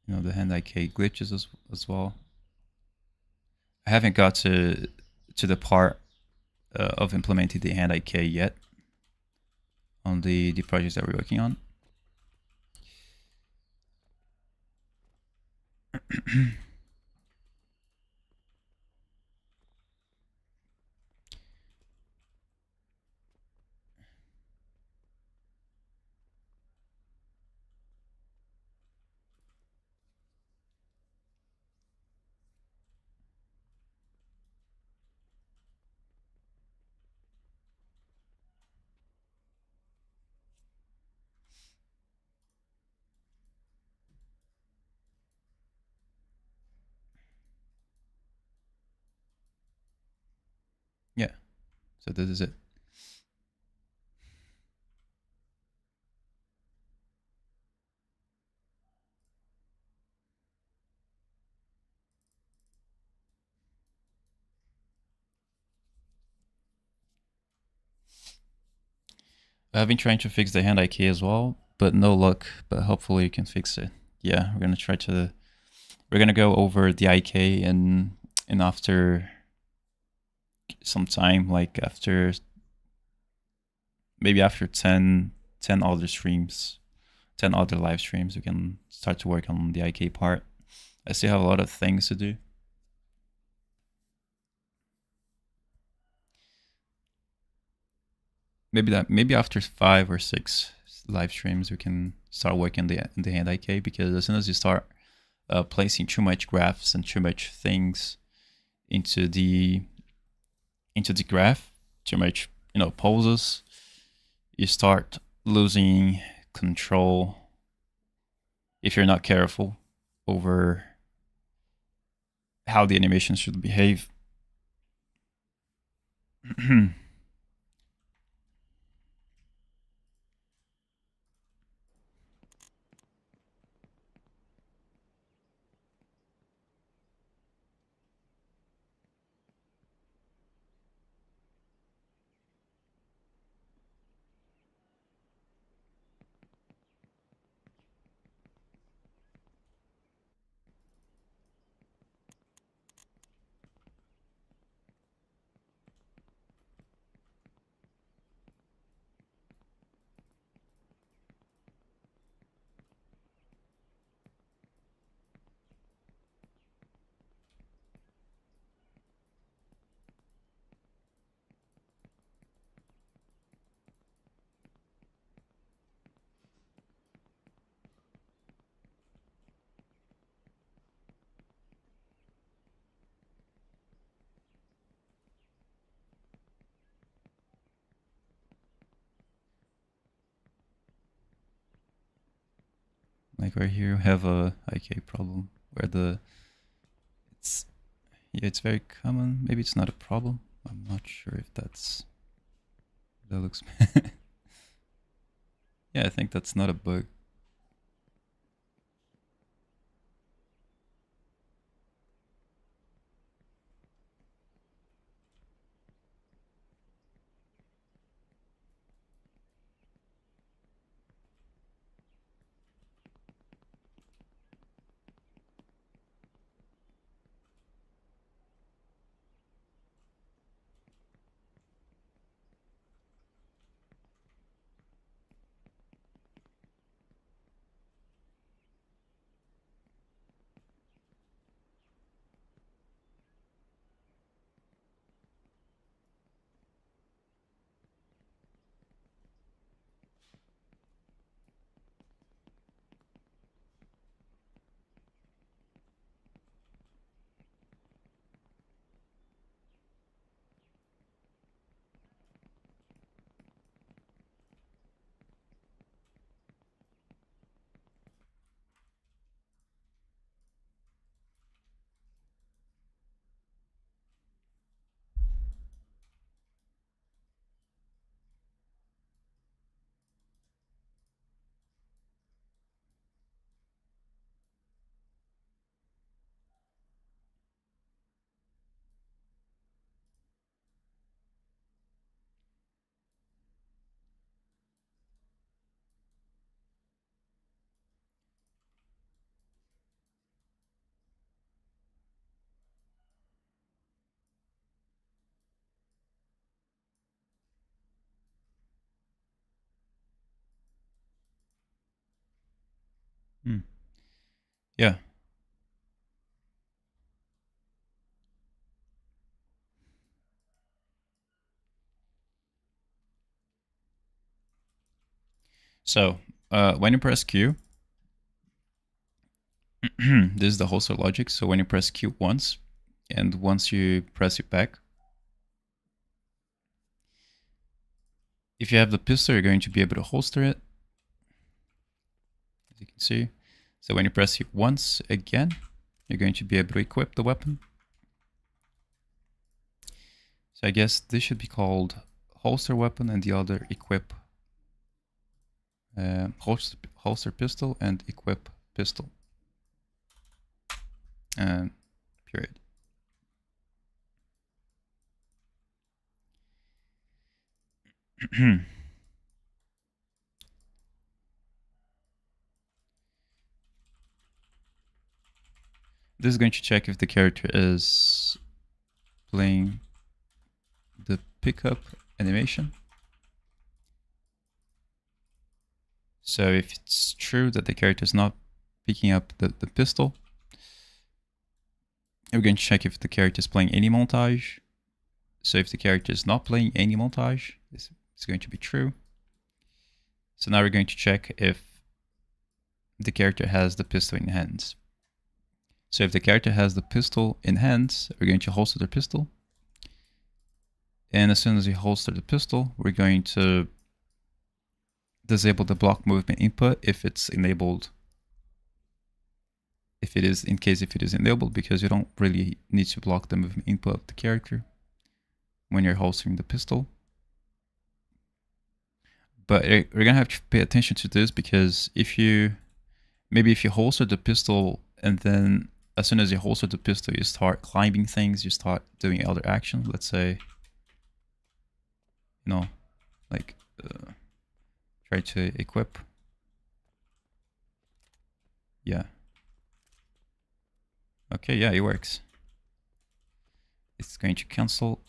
you know, the hand IK glitches as well. I haven't got to the part of implementing the hand IK yet on the projects that we're working on. Yeah, so this is it. I've been trying to fix the hand IK as well, but no luck, but hopefully you can fix it. Yeah, we're gonna go over the IK and after some time, like after maybe after 10 other streams, 10 other live streams, we can start to work on the IK part. I still have a lot of things to do. Maybe after 5 or 6 live streams we can start working the hand IK, because as soon as you start placing too much graphs and too much things into the graph, too much poses, you start losing control if you're not careful over how the animation should behave. Like right here, we have a IK problem where it's very common. Maybe it's not a problem. I'm not sure if that looks. Yeah, I think that's not a bug. Hmm. Yeah. So when you press Q, this is the holster logic. So when you press Q once, and once you press it back, if you have the pistol, you're going to be able to holster it, as you can see. So when you press it once again, you're going to be able to equip the weapon. So I guess this should be called holster weapon and the other equip. Holster pistol and equip pistol. And period. This is going to check if the character is playing the pickup animation. So if it's true that the character is not picking up the pistol, we're going to check if the character is playing any montage. So if the character is not playing any montage, this is going to be true. So now we're going to check if the character has the pistol in hands. So if the character has the pistol in hands, we're going to holster the pistol. And as soon as we holster the pistol, we're going to disable the block movement input if it's enabled. If it is enabled, because you don't really need to block the movement input of the character when you're holstering the pistol. But we're gonna have to pay attention to this, because if you holster the pistol and then as soon as you holster the pistol, you start climbing things, you start doing other actions. Let's say, like try to equip. Yeah. Okay, yeah, it works. It's going to cancel.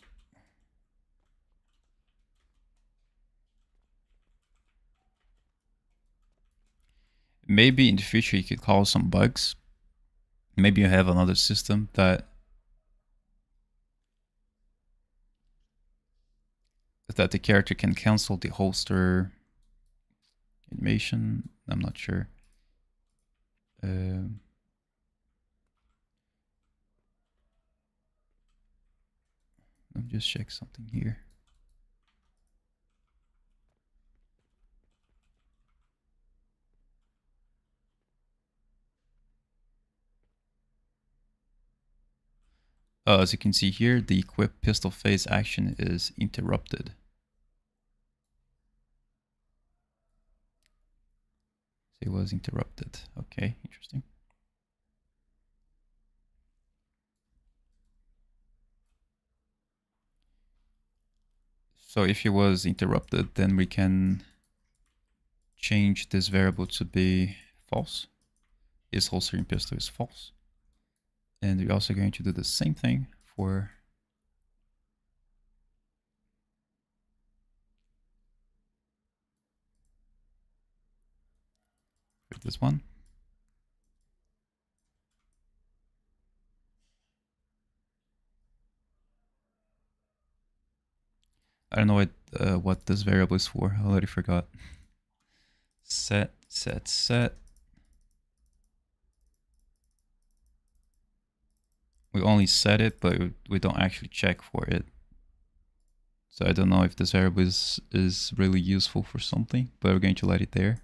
Maybe in the future you could cause some bugs. Maybe you have another system that the character can cancel the holster animation. I'm not sure. Let me just check something here. As you can see here, the equip pistol phase action is interrupted. It was interrupted. Okay, interesting. So if it was interrupted, then we can change this variable to be false. Is holstering pistol is false. And we're also going to do the same thing for this one. I don't know what this variable is for. I already forgot. Set. We only set it, but we don't actually check for it. So I don't know if this variable is really useful for something, but we're going to let it there.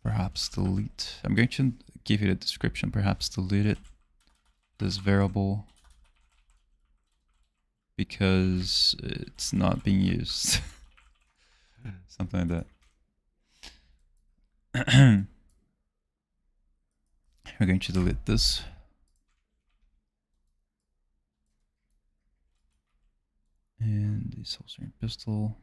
Perhaps delete. I'm going to give it a description. Perhaps delete it. This variable, because it's not being used. Something like that. We're going to delete this. And this holstering pistol.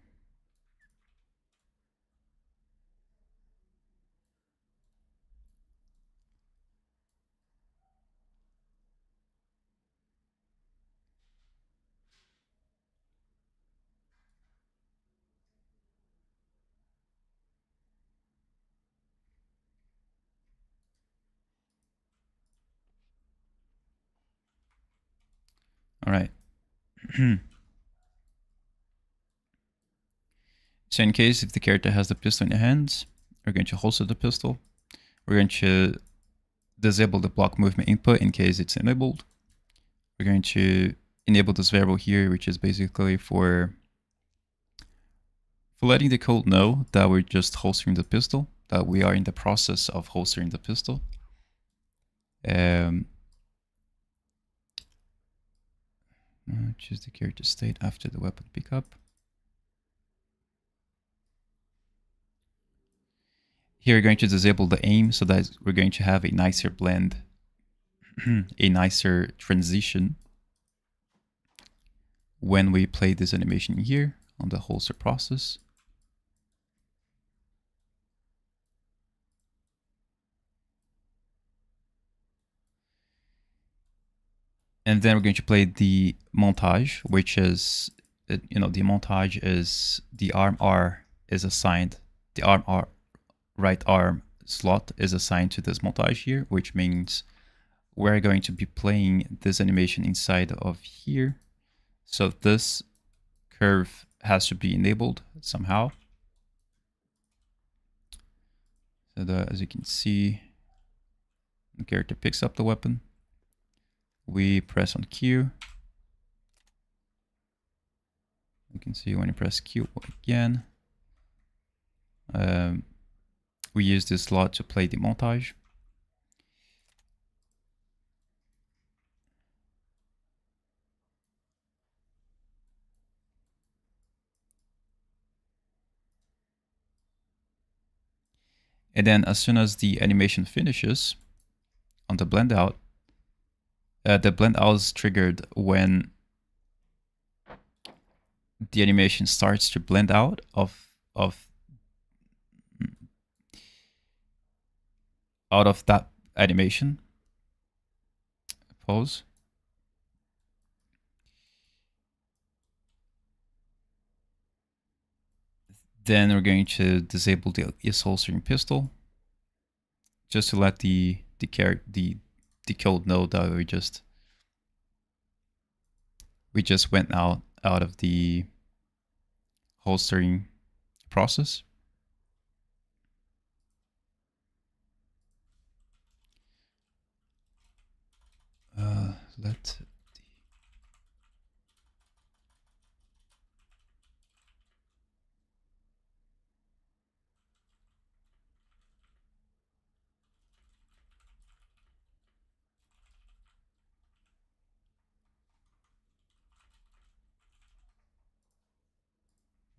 So in case if the character has the pistol in the hands, we're going to holster the pistol. We're going to disable the block movement input in case it's enabled. We're going to enable this variable here, which is basically for letting the code know that we're just holstering the pistol, that we are in the process of holstering the pistol. Choose the character state after the weapon pickup. Here we're going to disable the aim so that we're going to have a nicer blend, a nicer transition when we play this animation here on the holster process. And then we're going to play the montage, which is, the montage is the arm R is assigned, the arm R, right arm slot is assigned to this montage here, which means we're going to be playing this animation inside of here. So this curve has to be enabled somehow. So that, as you can see, the character picks up the weapon. We press on Q. You can see when you press Q again, we use this slot to play the montage. And then as soon as the animation finishes on the blend out, the blend out is triggered when the animation starts to blend out of that animation. Pause. Then we're going to disable the isHolstering pistol, just to let the code know that we just went out of the holstering process. There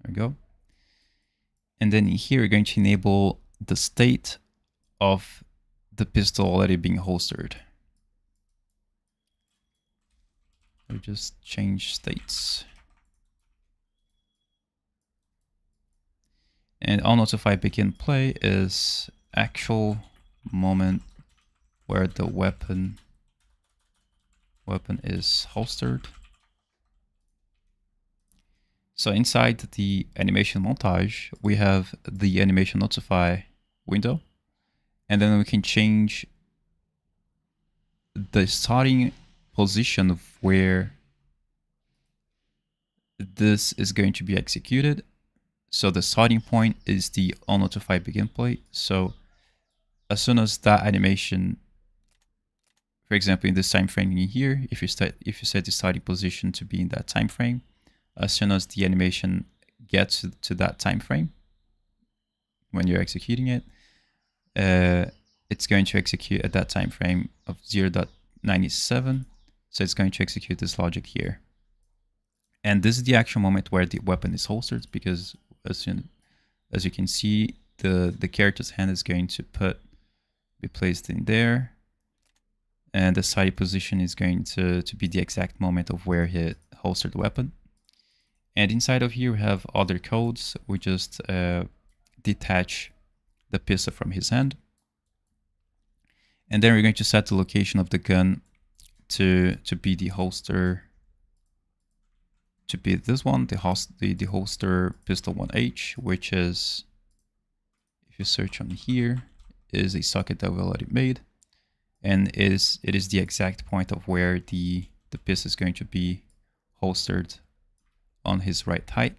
we go. And then here we're going to enable the state of the pistol already being holstered. We just change states. And I'll notify begin play is actual moment where the weapon is holstered. So inside the animation montage, we have the animation notify window, and then we can change the starting position of where this is going to be executed. So the starting point is the onNotify begin play. So as soon as that animation, for example, in this time frame in here, if you set the starting position to be in that time frame, as soon as the animation gets to that time frame, when you're executing it, it's going to execute at that time frame of 0.97. So it's going to execute this logic here. And this is the actual moment where the weapon is holstered, because as you can see, the character's hand is going to be placed in there, and the side position is going to be the exact moment of where he holstered the weapon. And inside of here we have other codes. We just detach the pistol from his hand, and then we're going to set the location of the gun to be the holster, to be this one, the holster pistol 1H, which is, if you search on here, is a socket that we already made, and it is the exact point of where the pistol is going to be holstered on his right height.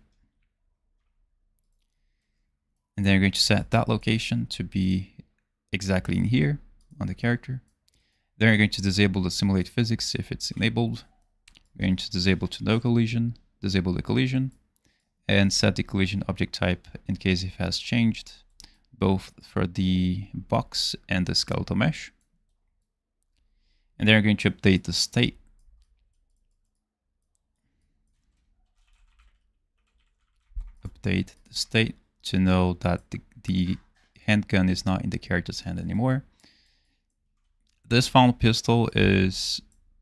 And then you're going to set that location to be exactly in here on the character. Then you're going to disable the simulate physics if it's enabled. You're going to disable to no collision, disable the collision, and set the collision object type in case it has changed, both for the box and the skeletal mesh. And then you're going to update the state. Update the state to know that the handgun is not in the character's hand anymore. This found pistol is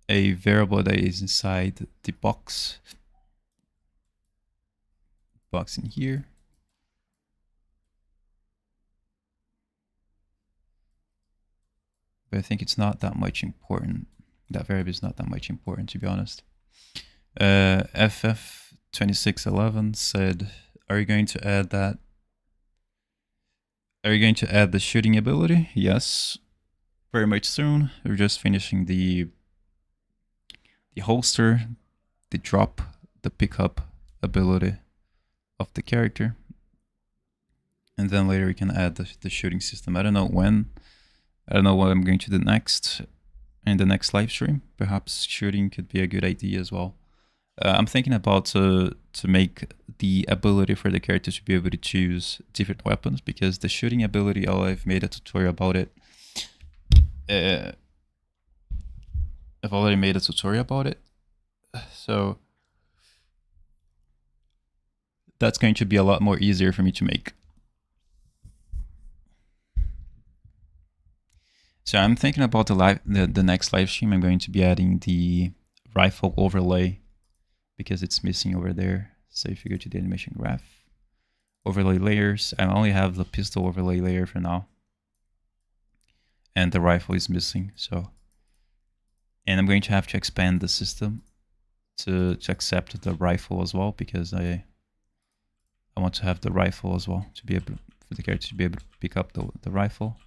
a variable that is inside the box in here. But I think it's not that much important. That variable is not that much important, to be honest. FF2611 said, are you going to add that? Are you going to add the shooting ability? Yes, very much soon. We're just finishing the holster, the drop, the pickup ability of the character. And then later we can add the shooting system. I don't know when. I don't know what I'm going to do next in the next live stream. Perhaps shooting could be a good idea as well. I'm thinking about to make the ability for the character to be able to choose different weapons, because the shooting ability, I've made a tutorial about it. I've already made a tutorial about it. So that's going to be a lot more easier for me to make. So I'm thinking about the next live stream. I'm going to be adding the rifle overlay because it's missing over there. So if you go to the animation graph, overlay layers, I only have the pistol overlay layer for now. And the rifle is missing. So, and I'm going to have to expand the system to accept the rifle as well, because I want to have the rifle as well to be able for the character to be able to pick up the rifle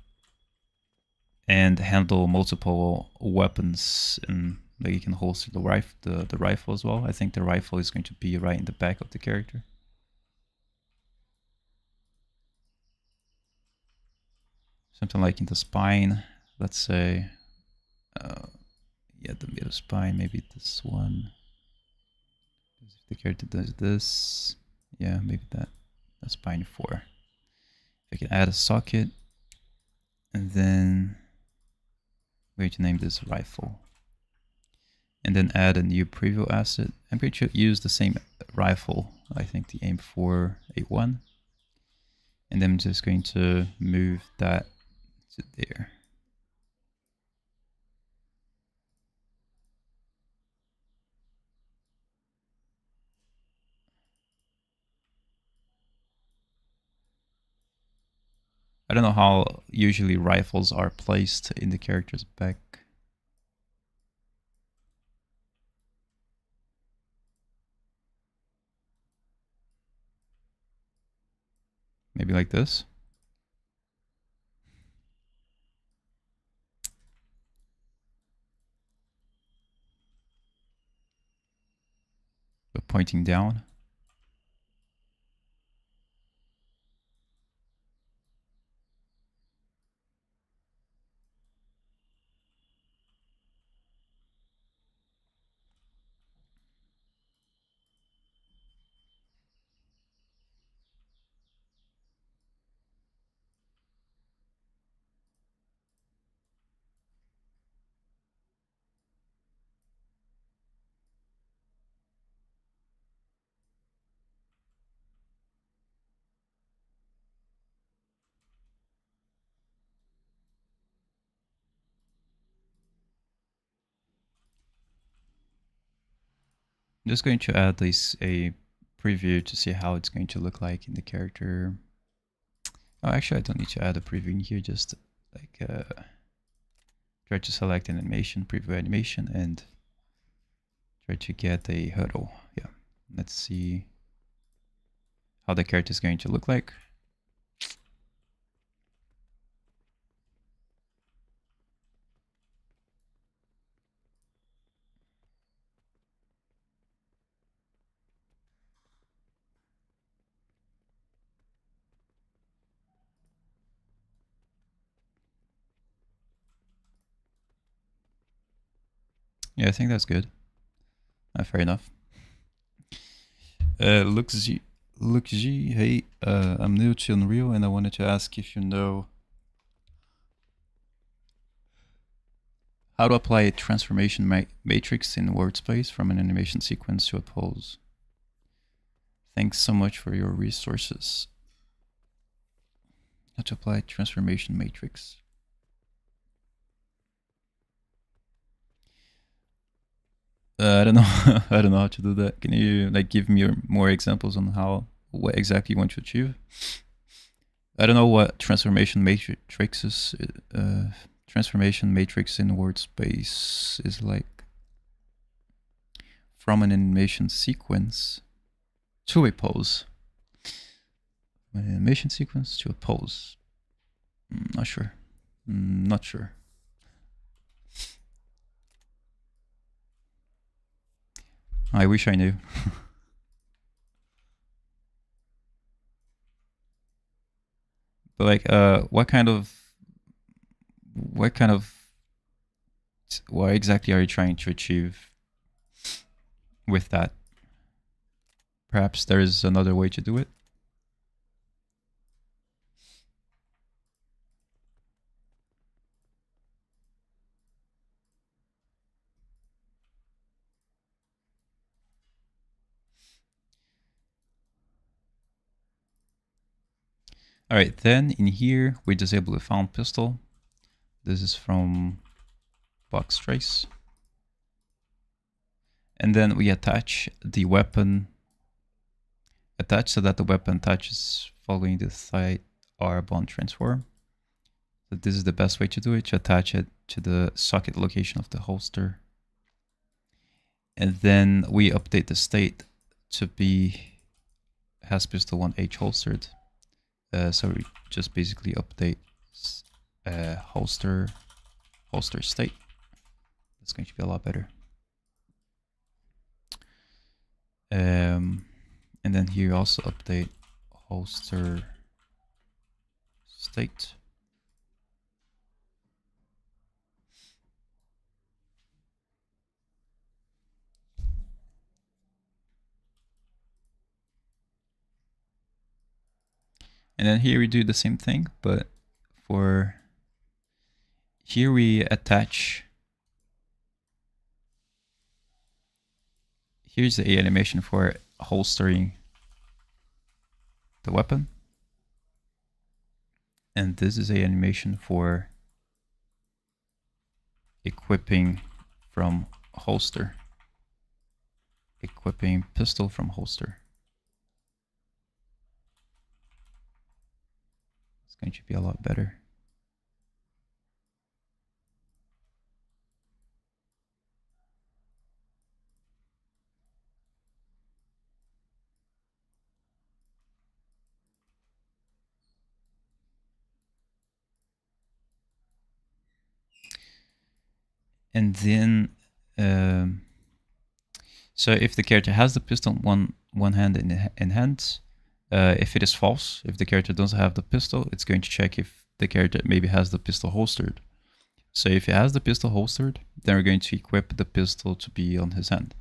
and handle multiple weapons, and like you can holster the rifle as well. I think the rifle is going to be right in the back of the character. Something like in the spine, let's say. Yeah, the middle spine, maybe this one. If the character does this, yeah, maybe that's spine 4. I can add a socket, and then I'm going to name this rifle. And then add a new preview asset. I'm going to use the same rifle, I think the aim 481. And then I'm just going to move that to there. I don't know how usually rifles are placed in the character's back. Maybe like this. But pointing down. I'm just going to add a preview to see how it's going to look like in the character. Oh, actually, I don't need to add a preview in here. Just like try to select an animation, preview animation, and try to get a hurdle. Yeah, let's see how the character is going to look like. Yeah, I think that's good. Fair enough. Look G, hey, I'm new to Unreal and I wanted to ask if you know how to apply a transformation matrix in word space from an animation sequence to a pose. Thanks so much for your resources. How to apply transformation matrix. I don't know. I don't know how to do that. Can you like give me more examples on what exactly you want to achieve? I don't know what transformation matrix is. Transformation matrix in word space is like from an animation sequence to a pose. An animation sequence to a pose. Not sure. Not sure. I wish I knew. But like, what exactly are you trying to achieve with that? Perhaps there is another way to do it. All right, then in here, we disable the found pistol. This is from box trace. And then we attach the weapon, so that the weapon touches following the side R bond transform. So this is the best way to do it, to attach it to the socket location of the holster. And then we update the state to be has pistol 1H holstered. So we just basically update holster state. That's going to be a lot better. And then here also update holster state. And then here we do the same thing, but for here we attach. Here's the animation for holstering the weapon. And this is a animation for equipping from holster. Equipping pistol from holster. It's going to be a lot better. And then, so if the character has the pistol one hand in hand, if it is false, if the character doesn't have the pistol, it's going to check if the character maybe has the pistol holstered. So if he has the pistol holstered, then we're going to equip the pistol to be on his hand.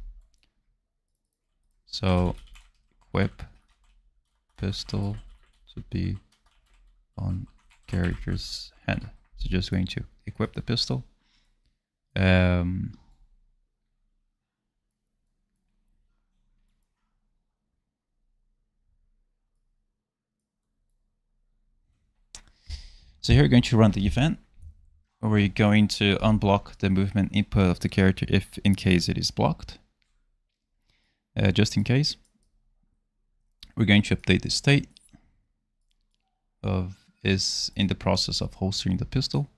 So equip pistol to be on character's hand. So just going to equip the pistol. So here we're going to run the event. We're going to unblock the movement input of the character if in case it is blocked. Just in case. We're going to update the state of is in the process of holstering the pistol.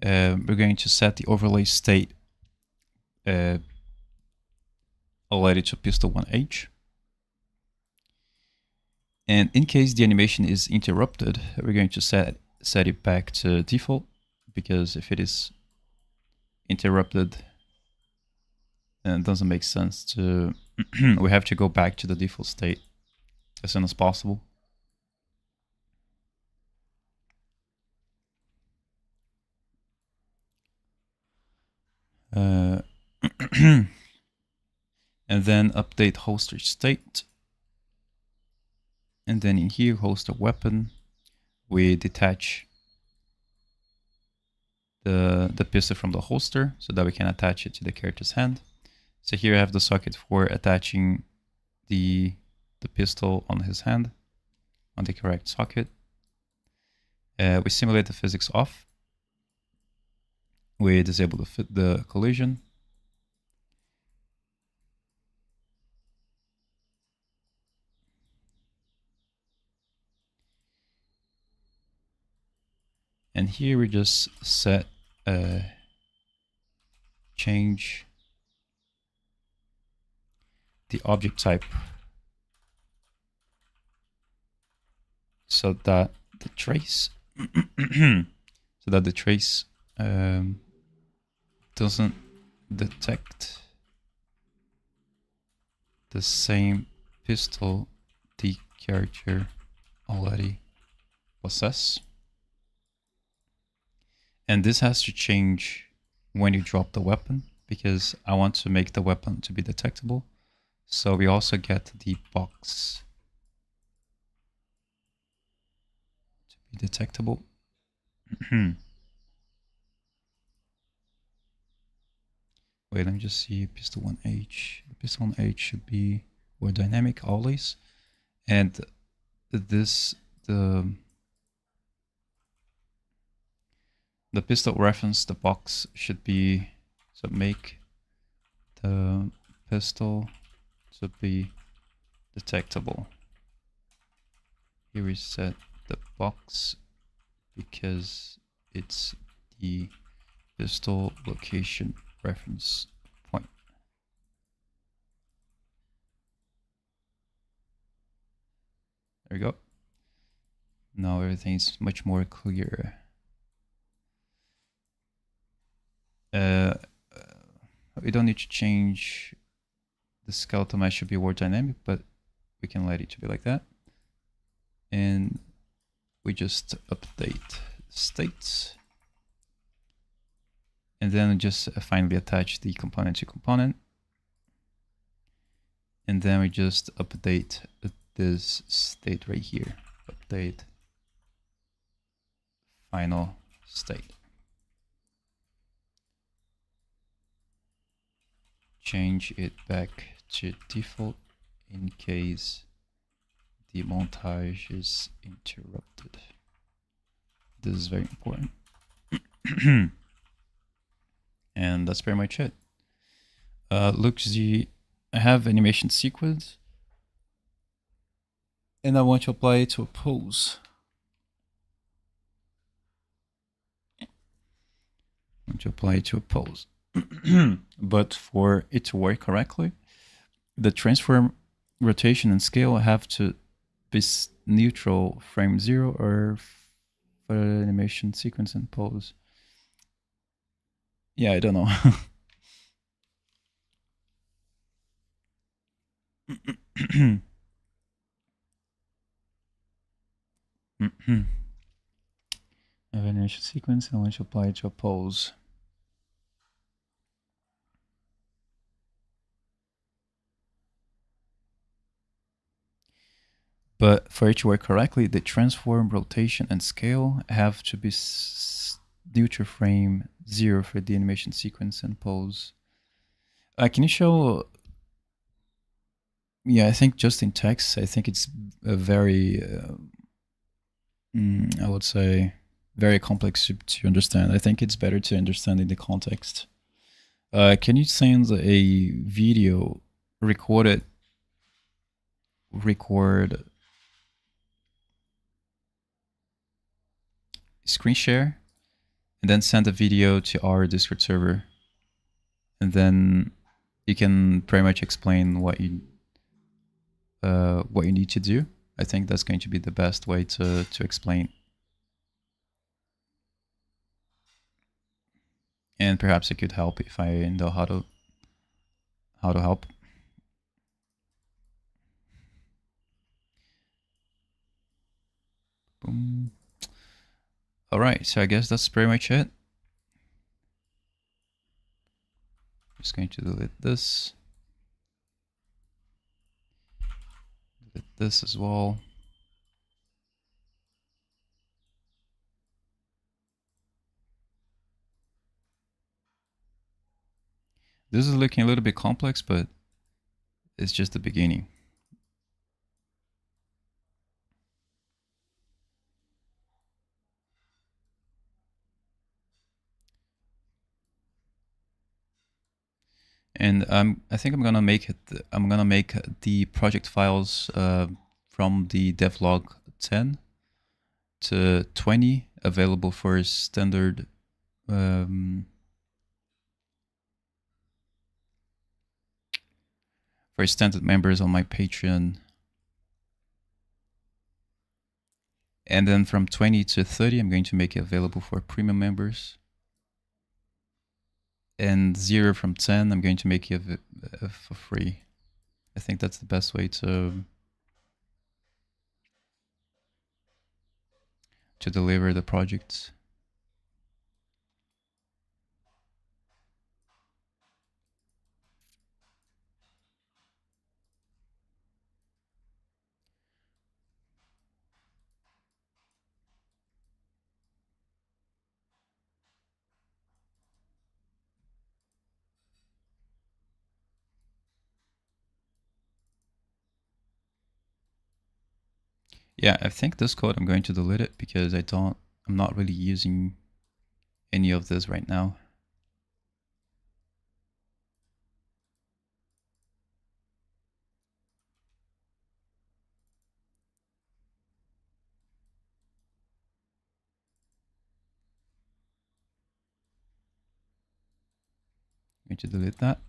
We're going to set the overlay state related to pistol 1H. And in case the animation is interrupted, we're going to set it back to default, because if it is interrupted, then it doesn't make sense to we have to go back to the default state as soon as possible. And then update holster state. And then in here, holster weapon, we detach the pistol from the holster so that we can attach it to the character's hand. So here I have the socket for attaching the pistol on his hand on the correct socket. We simulate the physics off. We disable the collision. And here we just set change the object type so that the trace doesn't detect the same pistol the character already possess. And this has to change when you drop the weapon, because I want to make the weapon to be detectable. So we also get the box to be detectable. Wait, let me just see pistol 1H. The pistol 1H should be more dynamic always. And this, the pistol reference, the box should be, so make the pistol to be detectable. Here we set the box because it's the pistol location reference point. There we go. Now everything's much more clear. We don't need to change the skeletal mesh should be more dynamic, but we can let it to be like that. And we just update states. And then just finally attach the component to component. And then we just update this state right here. Update final state. Change it back to default in case the montage is interrupted. This is very important. And that's pretty much it. Look, I have animation sequence, and I want to apply it to a pose. But for it to work correctly, the transform, rotation, and scale have to be neutral frame 0 or for animation sequence and pose. Yeah, I don't know. I have an animation sequence and I want to apply it to a pose. But for it to work correctly, the transform, rotation, and scale have to be neutral frame 0 for the animation sequence and pose. Can you show? Yeah, I think just in text, I think it's a very, I would say, very complex to understand. I think it's better to understand in the context. Can you send a video record screen share, and then send a video to our Discord server, and then you can pretty much explain what you need to do. I think that's going to be the best way to explain. And perhaps it could help if I know how to help. Boom. All right, so I guess that's pretty much it. Just going to delete this. Delete this as well. This is looking a little bit complex, but it's just the beginning. And I think I'm gonna make the project files from the Devlog 10 to 20 available for standard members on my Patreon. And then from 20 to 30, I'm going to make it available for premium members. And 0 from 10, I'm going to make it for free. I think that's the best way to deliver the projects. Yeah, I think this code, I'm going to delete it because I'm not really using any of this right now. I'm going to delete that.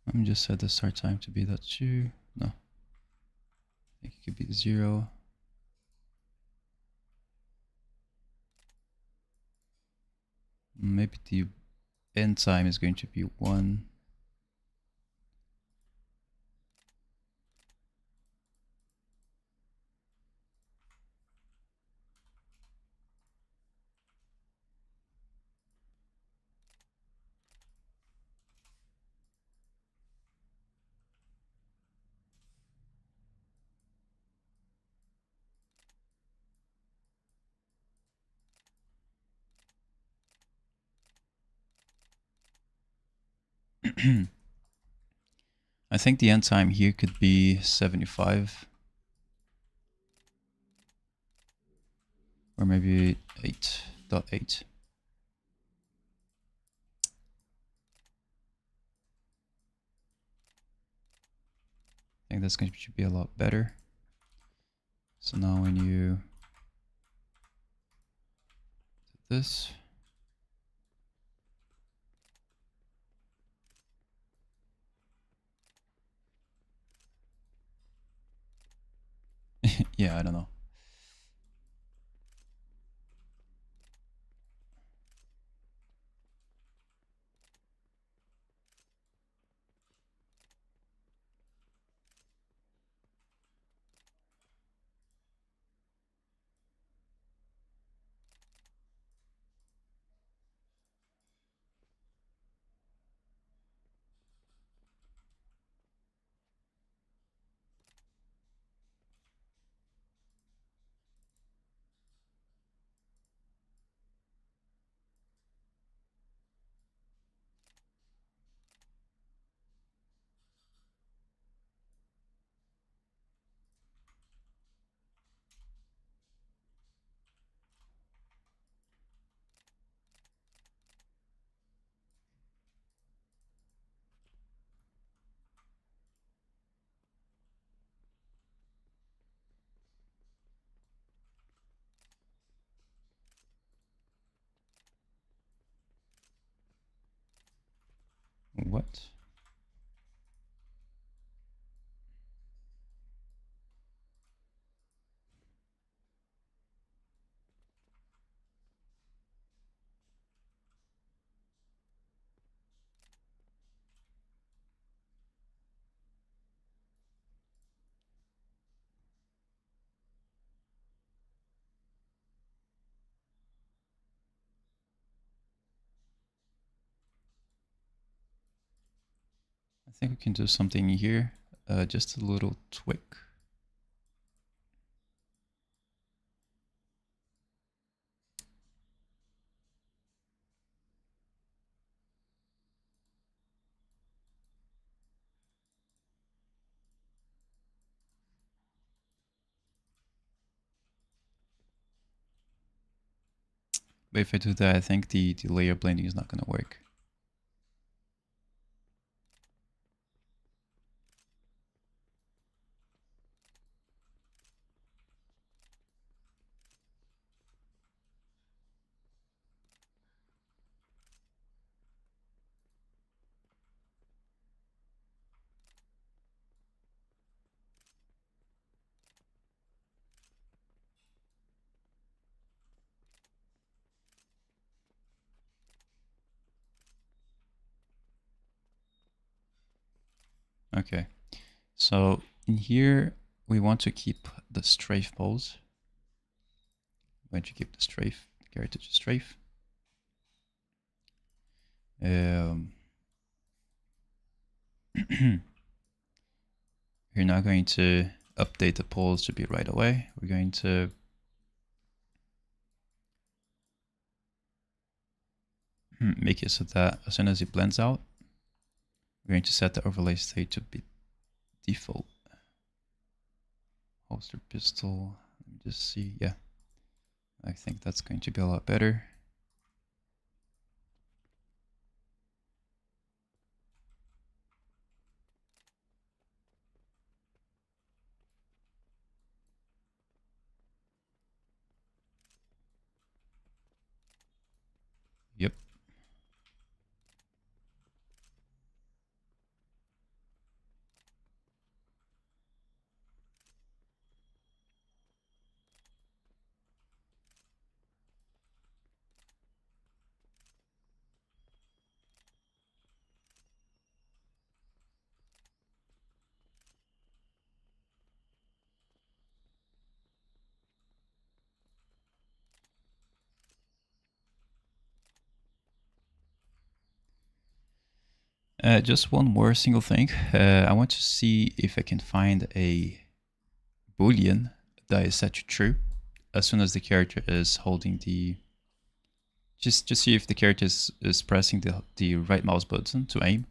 Let me just set the start time to be that 2. No, I think it could be 0. Maybe the end time is going to be 1. I think the end time here could be 75. Or maybe 8.8. I think that's going to be a lot better. So now when you do this, yeah, I don't know. I think we can do something here, just a little tweak. But if I do that, I think the layer blending is not going to work. Okay, so in here, we want to keep the strafe pose. I'm going to keep the strafe, character to strafe. We're not going to update the pose to be right away. We're going to make it so that as soon as it blends out, we're going to set the overlay state to be default. Holster pistol, let me just see, yeah. I think that's going to be a lot better. Yep. Just one more single thing. I want to see if I can find a boolean that is set to true as soon as the character is holding the... Just see if the character is pressing the right mouse button to aim.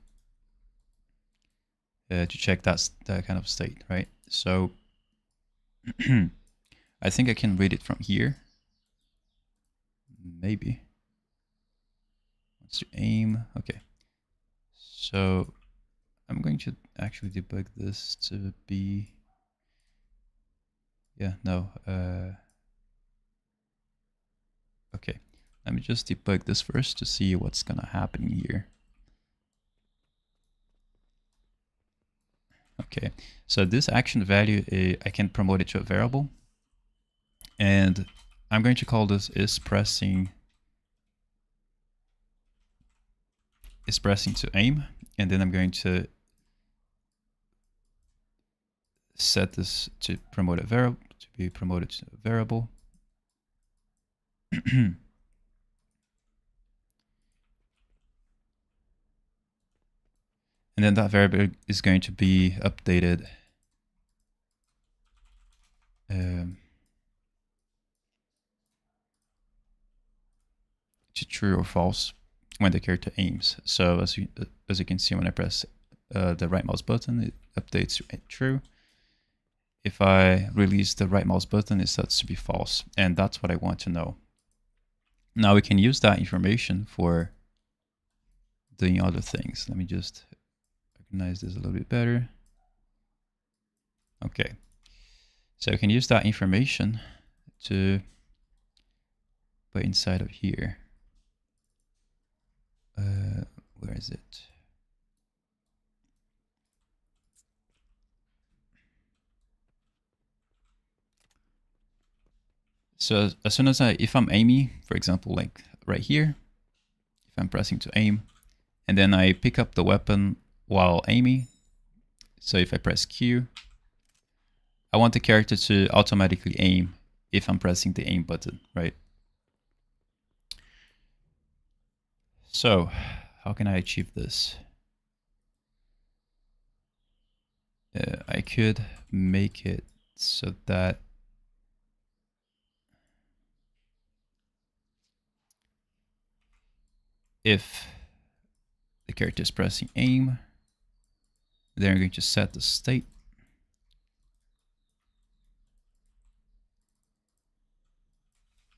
To check that kind of state, right? So I think I can read it from here. Maybe. Let's do aim. Okay. So I'm going to actually debug this to be... Yeah, no. Okay. Let me just debug this first to see what's gonna happen here. Okay, so this action value, I can promote it to a variable. And I'm going to call this isPressing to aim. And then I'm going to set this to promote a variable, to be promoted to a variable. And then that variable is going to be updated to true or false when the character aims. So as you can see, when I press the right mouse button, it updates to true. If I release the right mouse button, it starts to be false. And that's what I want to know. Now we can use that information for doing other things. Let me just organize this a little bit better. Okay. So I can use that information to put inside of here. Where is it? So as soon as if I'm aiming, for example, like right here, if I'm pressing to aim, and then I pick up the weapon while aiming. So if I press Q, I want the character to automatically aim if I'm pressing the aim button, right? So how can I achieve this? I could make it so that if the character is pressing aim, then I'm going to set the state.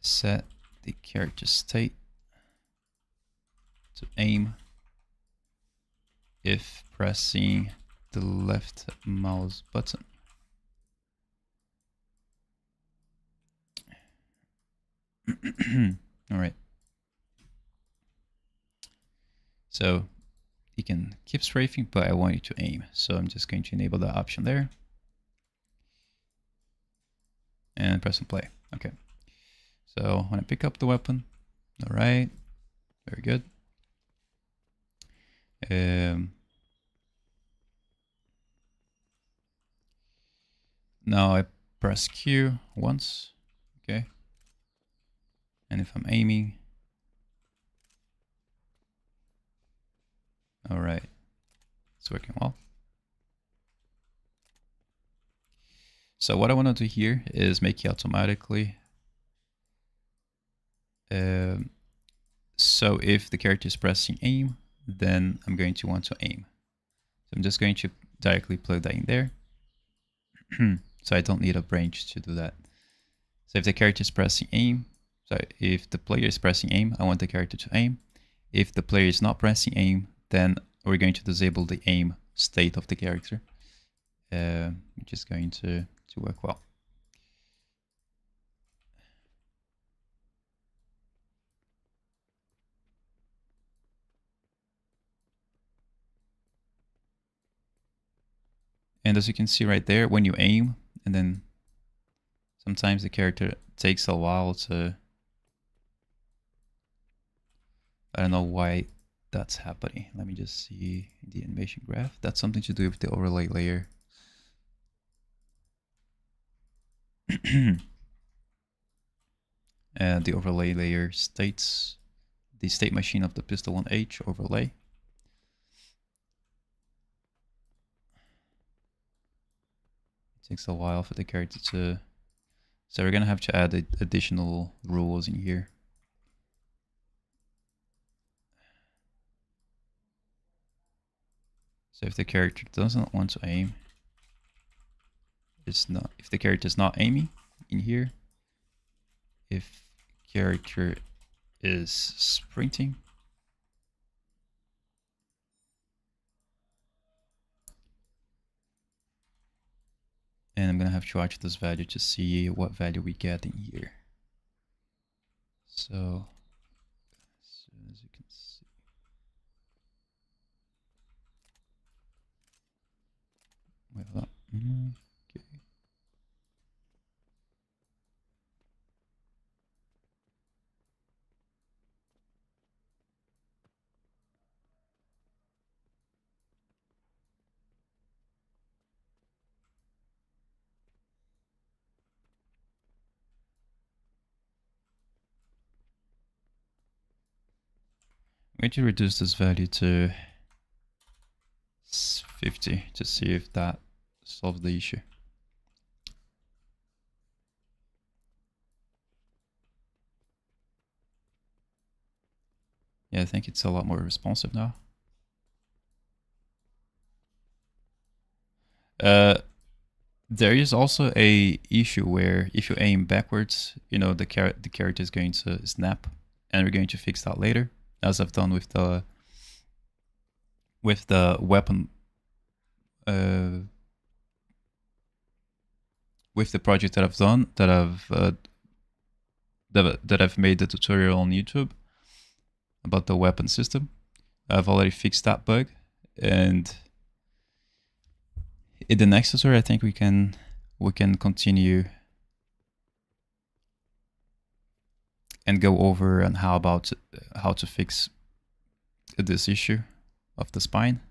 Set the character state to aim if pressing the left mouse button. All right. So you can keep strafing, but I want you to aim. So I'm just going to enable that option there. And press and play. Okay. So when I pick up the weapon, all right, very good. Now I press Q once, okay. And if I'm aiming, all right, it's working well. So what I want to do here is make it automatically. So if the character is pressing aim, then I'm going to want to aim. So I'm just going to directly plug that in there. So I don't need a branch to do that. So if the character is pressing aim, so if the player is pressing aim, I want the character to aim. If the player is not pressing aim, then we're going to disable the aim state of the character, which is going to work well. And as you can see right there, when you aim, and then sometimes the character takes a while to, I don't know why that's happening. Let me just see the animation graph. That's something to do with the overlay layer. And the overlay layer states the state machine of the pistol 1H overlay. It takes a while for the character to, so we're gonna have to add additional rules in here. So if the character doesn't want to aim, it's not, if the character is not aiming in here, if character is sprinting, and I'm gonna have to watch this value to see what value we get in here. So as you can see, wait, hold on. Okay. I'm going to reduce this value to 50 to see if that solves the issue. Yeah, I think it's a lot more responsive now. There is also a issue where if you aim backwards, you know, the character is going to snap, and we're going to fix that later, as I've done with the weapon, with the project that I've done, that I've made the tutorial on YouTube about the weapon system. I've already fixed that bug, and in the next tutorial, I think we can continue and go over and how to fix this issue of the spine.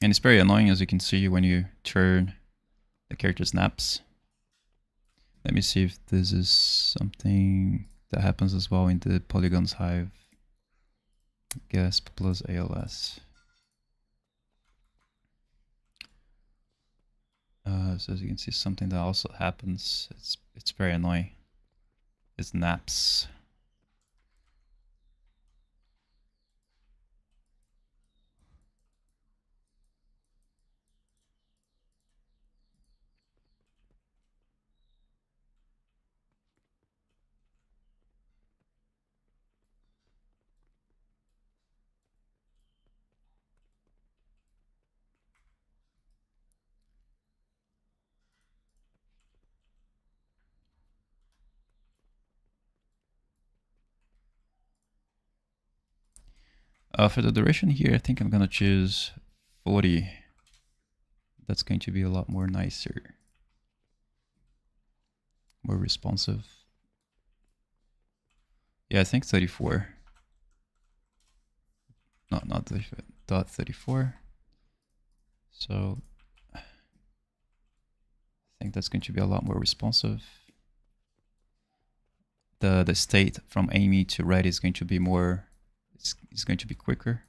And it's very annoying, as you can see, when you turn the character snaps. Let me see if this is something that happens as well in the polygons hive. GASP plus ALS. So as you can see, something that also happens, it's very annoying, is naps. For the duration here, I think I'm gonna choose 40. That's going to be a lot more nicer, more responsive. Yeah, I think 34. Not 34, dot 34. So I think that's going to be a lot more responsive. The state from Amy to ready is going to be more, it's going to be quicker.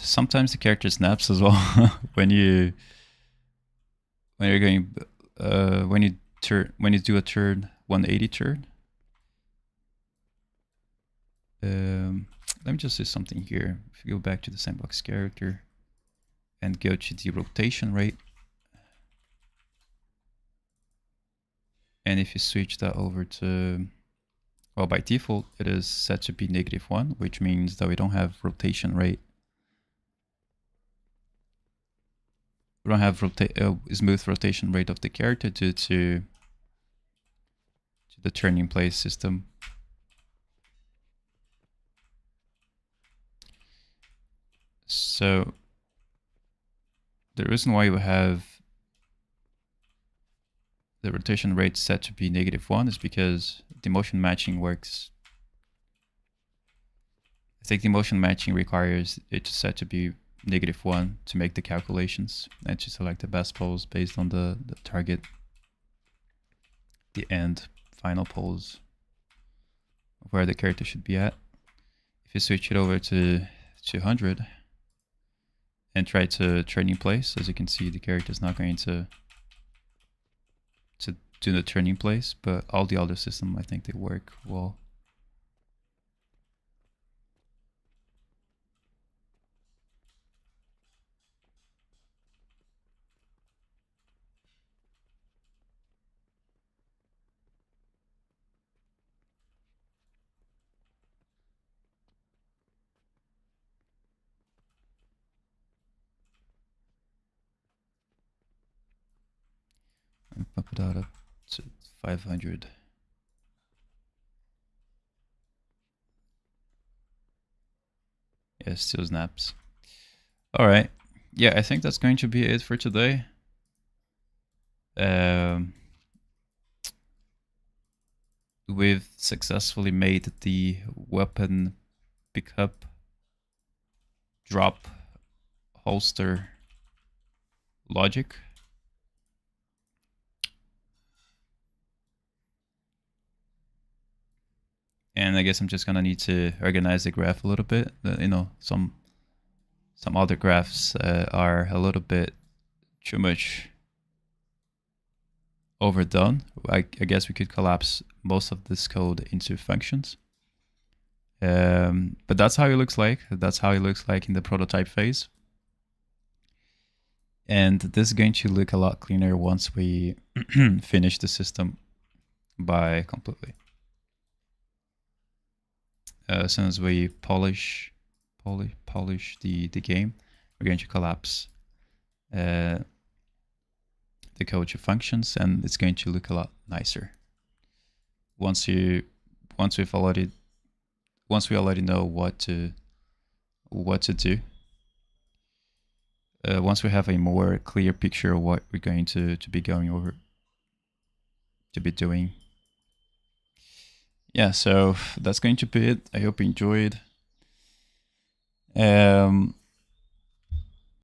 Sometimes the character snaps as well when you're going when you do a turn 180 turn. Let me just say something here. If you go back to the sandbox character and go to the rotation rate, and if you switch that over to, well, by default it is set to be -1, which means that we don't have rotation rate. We don't have smooth rotation rate of the character due to the turn in place system. So the reason why we have the rotation rate set to be -1 is because the motion matching works. I think the motion matching requires it set to be -1 to make the calculations and to select the best pose based on the target, the end final pose of where the character should be at. If you switch it over to 200 and try to turn in place, as you can see, the character is not going to do the turning place, but all the other systems, I think they work well. And pump it out up to 500. Yeah, it still snaps. All right. Yeah, I think that's going to be it for today. We've successfully made the weapon pickup, drop, holster logic. And I guess I'm just gonna need to organize the graph a little bit. You know, some other graphs are a little bit too much overdone. I guess we could collapse most of this code into functions. But that's how it looks like. That's how it looks like in the prototype phase. And this is going to look a lot cleaner once we finish the system by completely. As soon as we polish the game, we're going to collapse the code to functions, and it's going to look a lot nicer. Once we already know what to do. Once we have a more clear picture of what we're going to be going over, to be doing. yeah, so that's going to be it. I hope you enjoyed.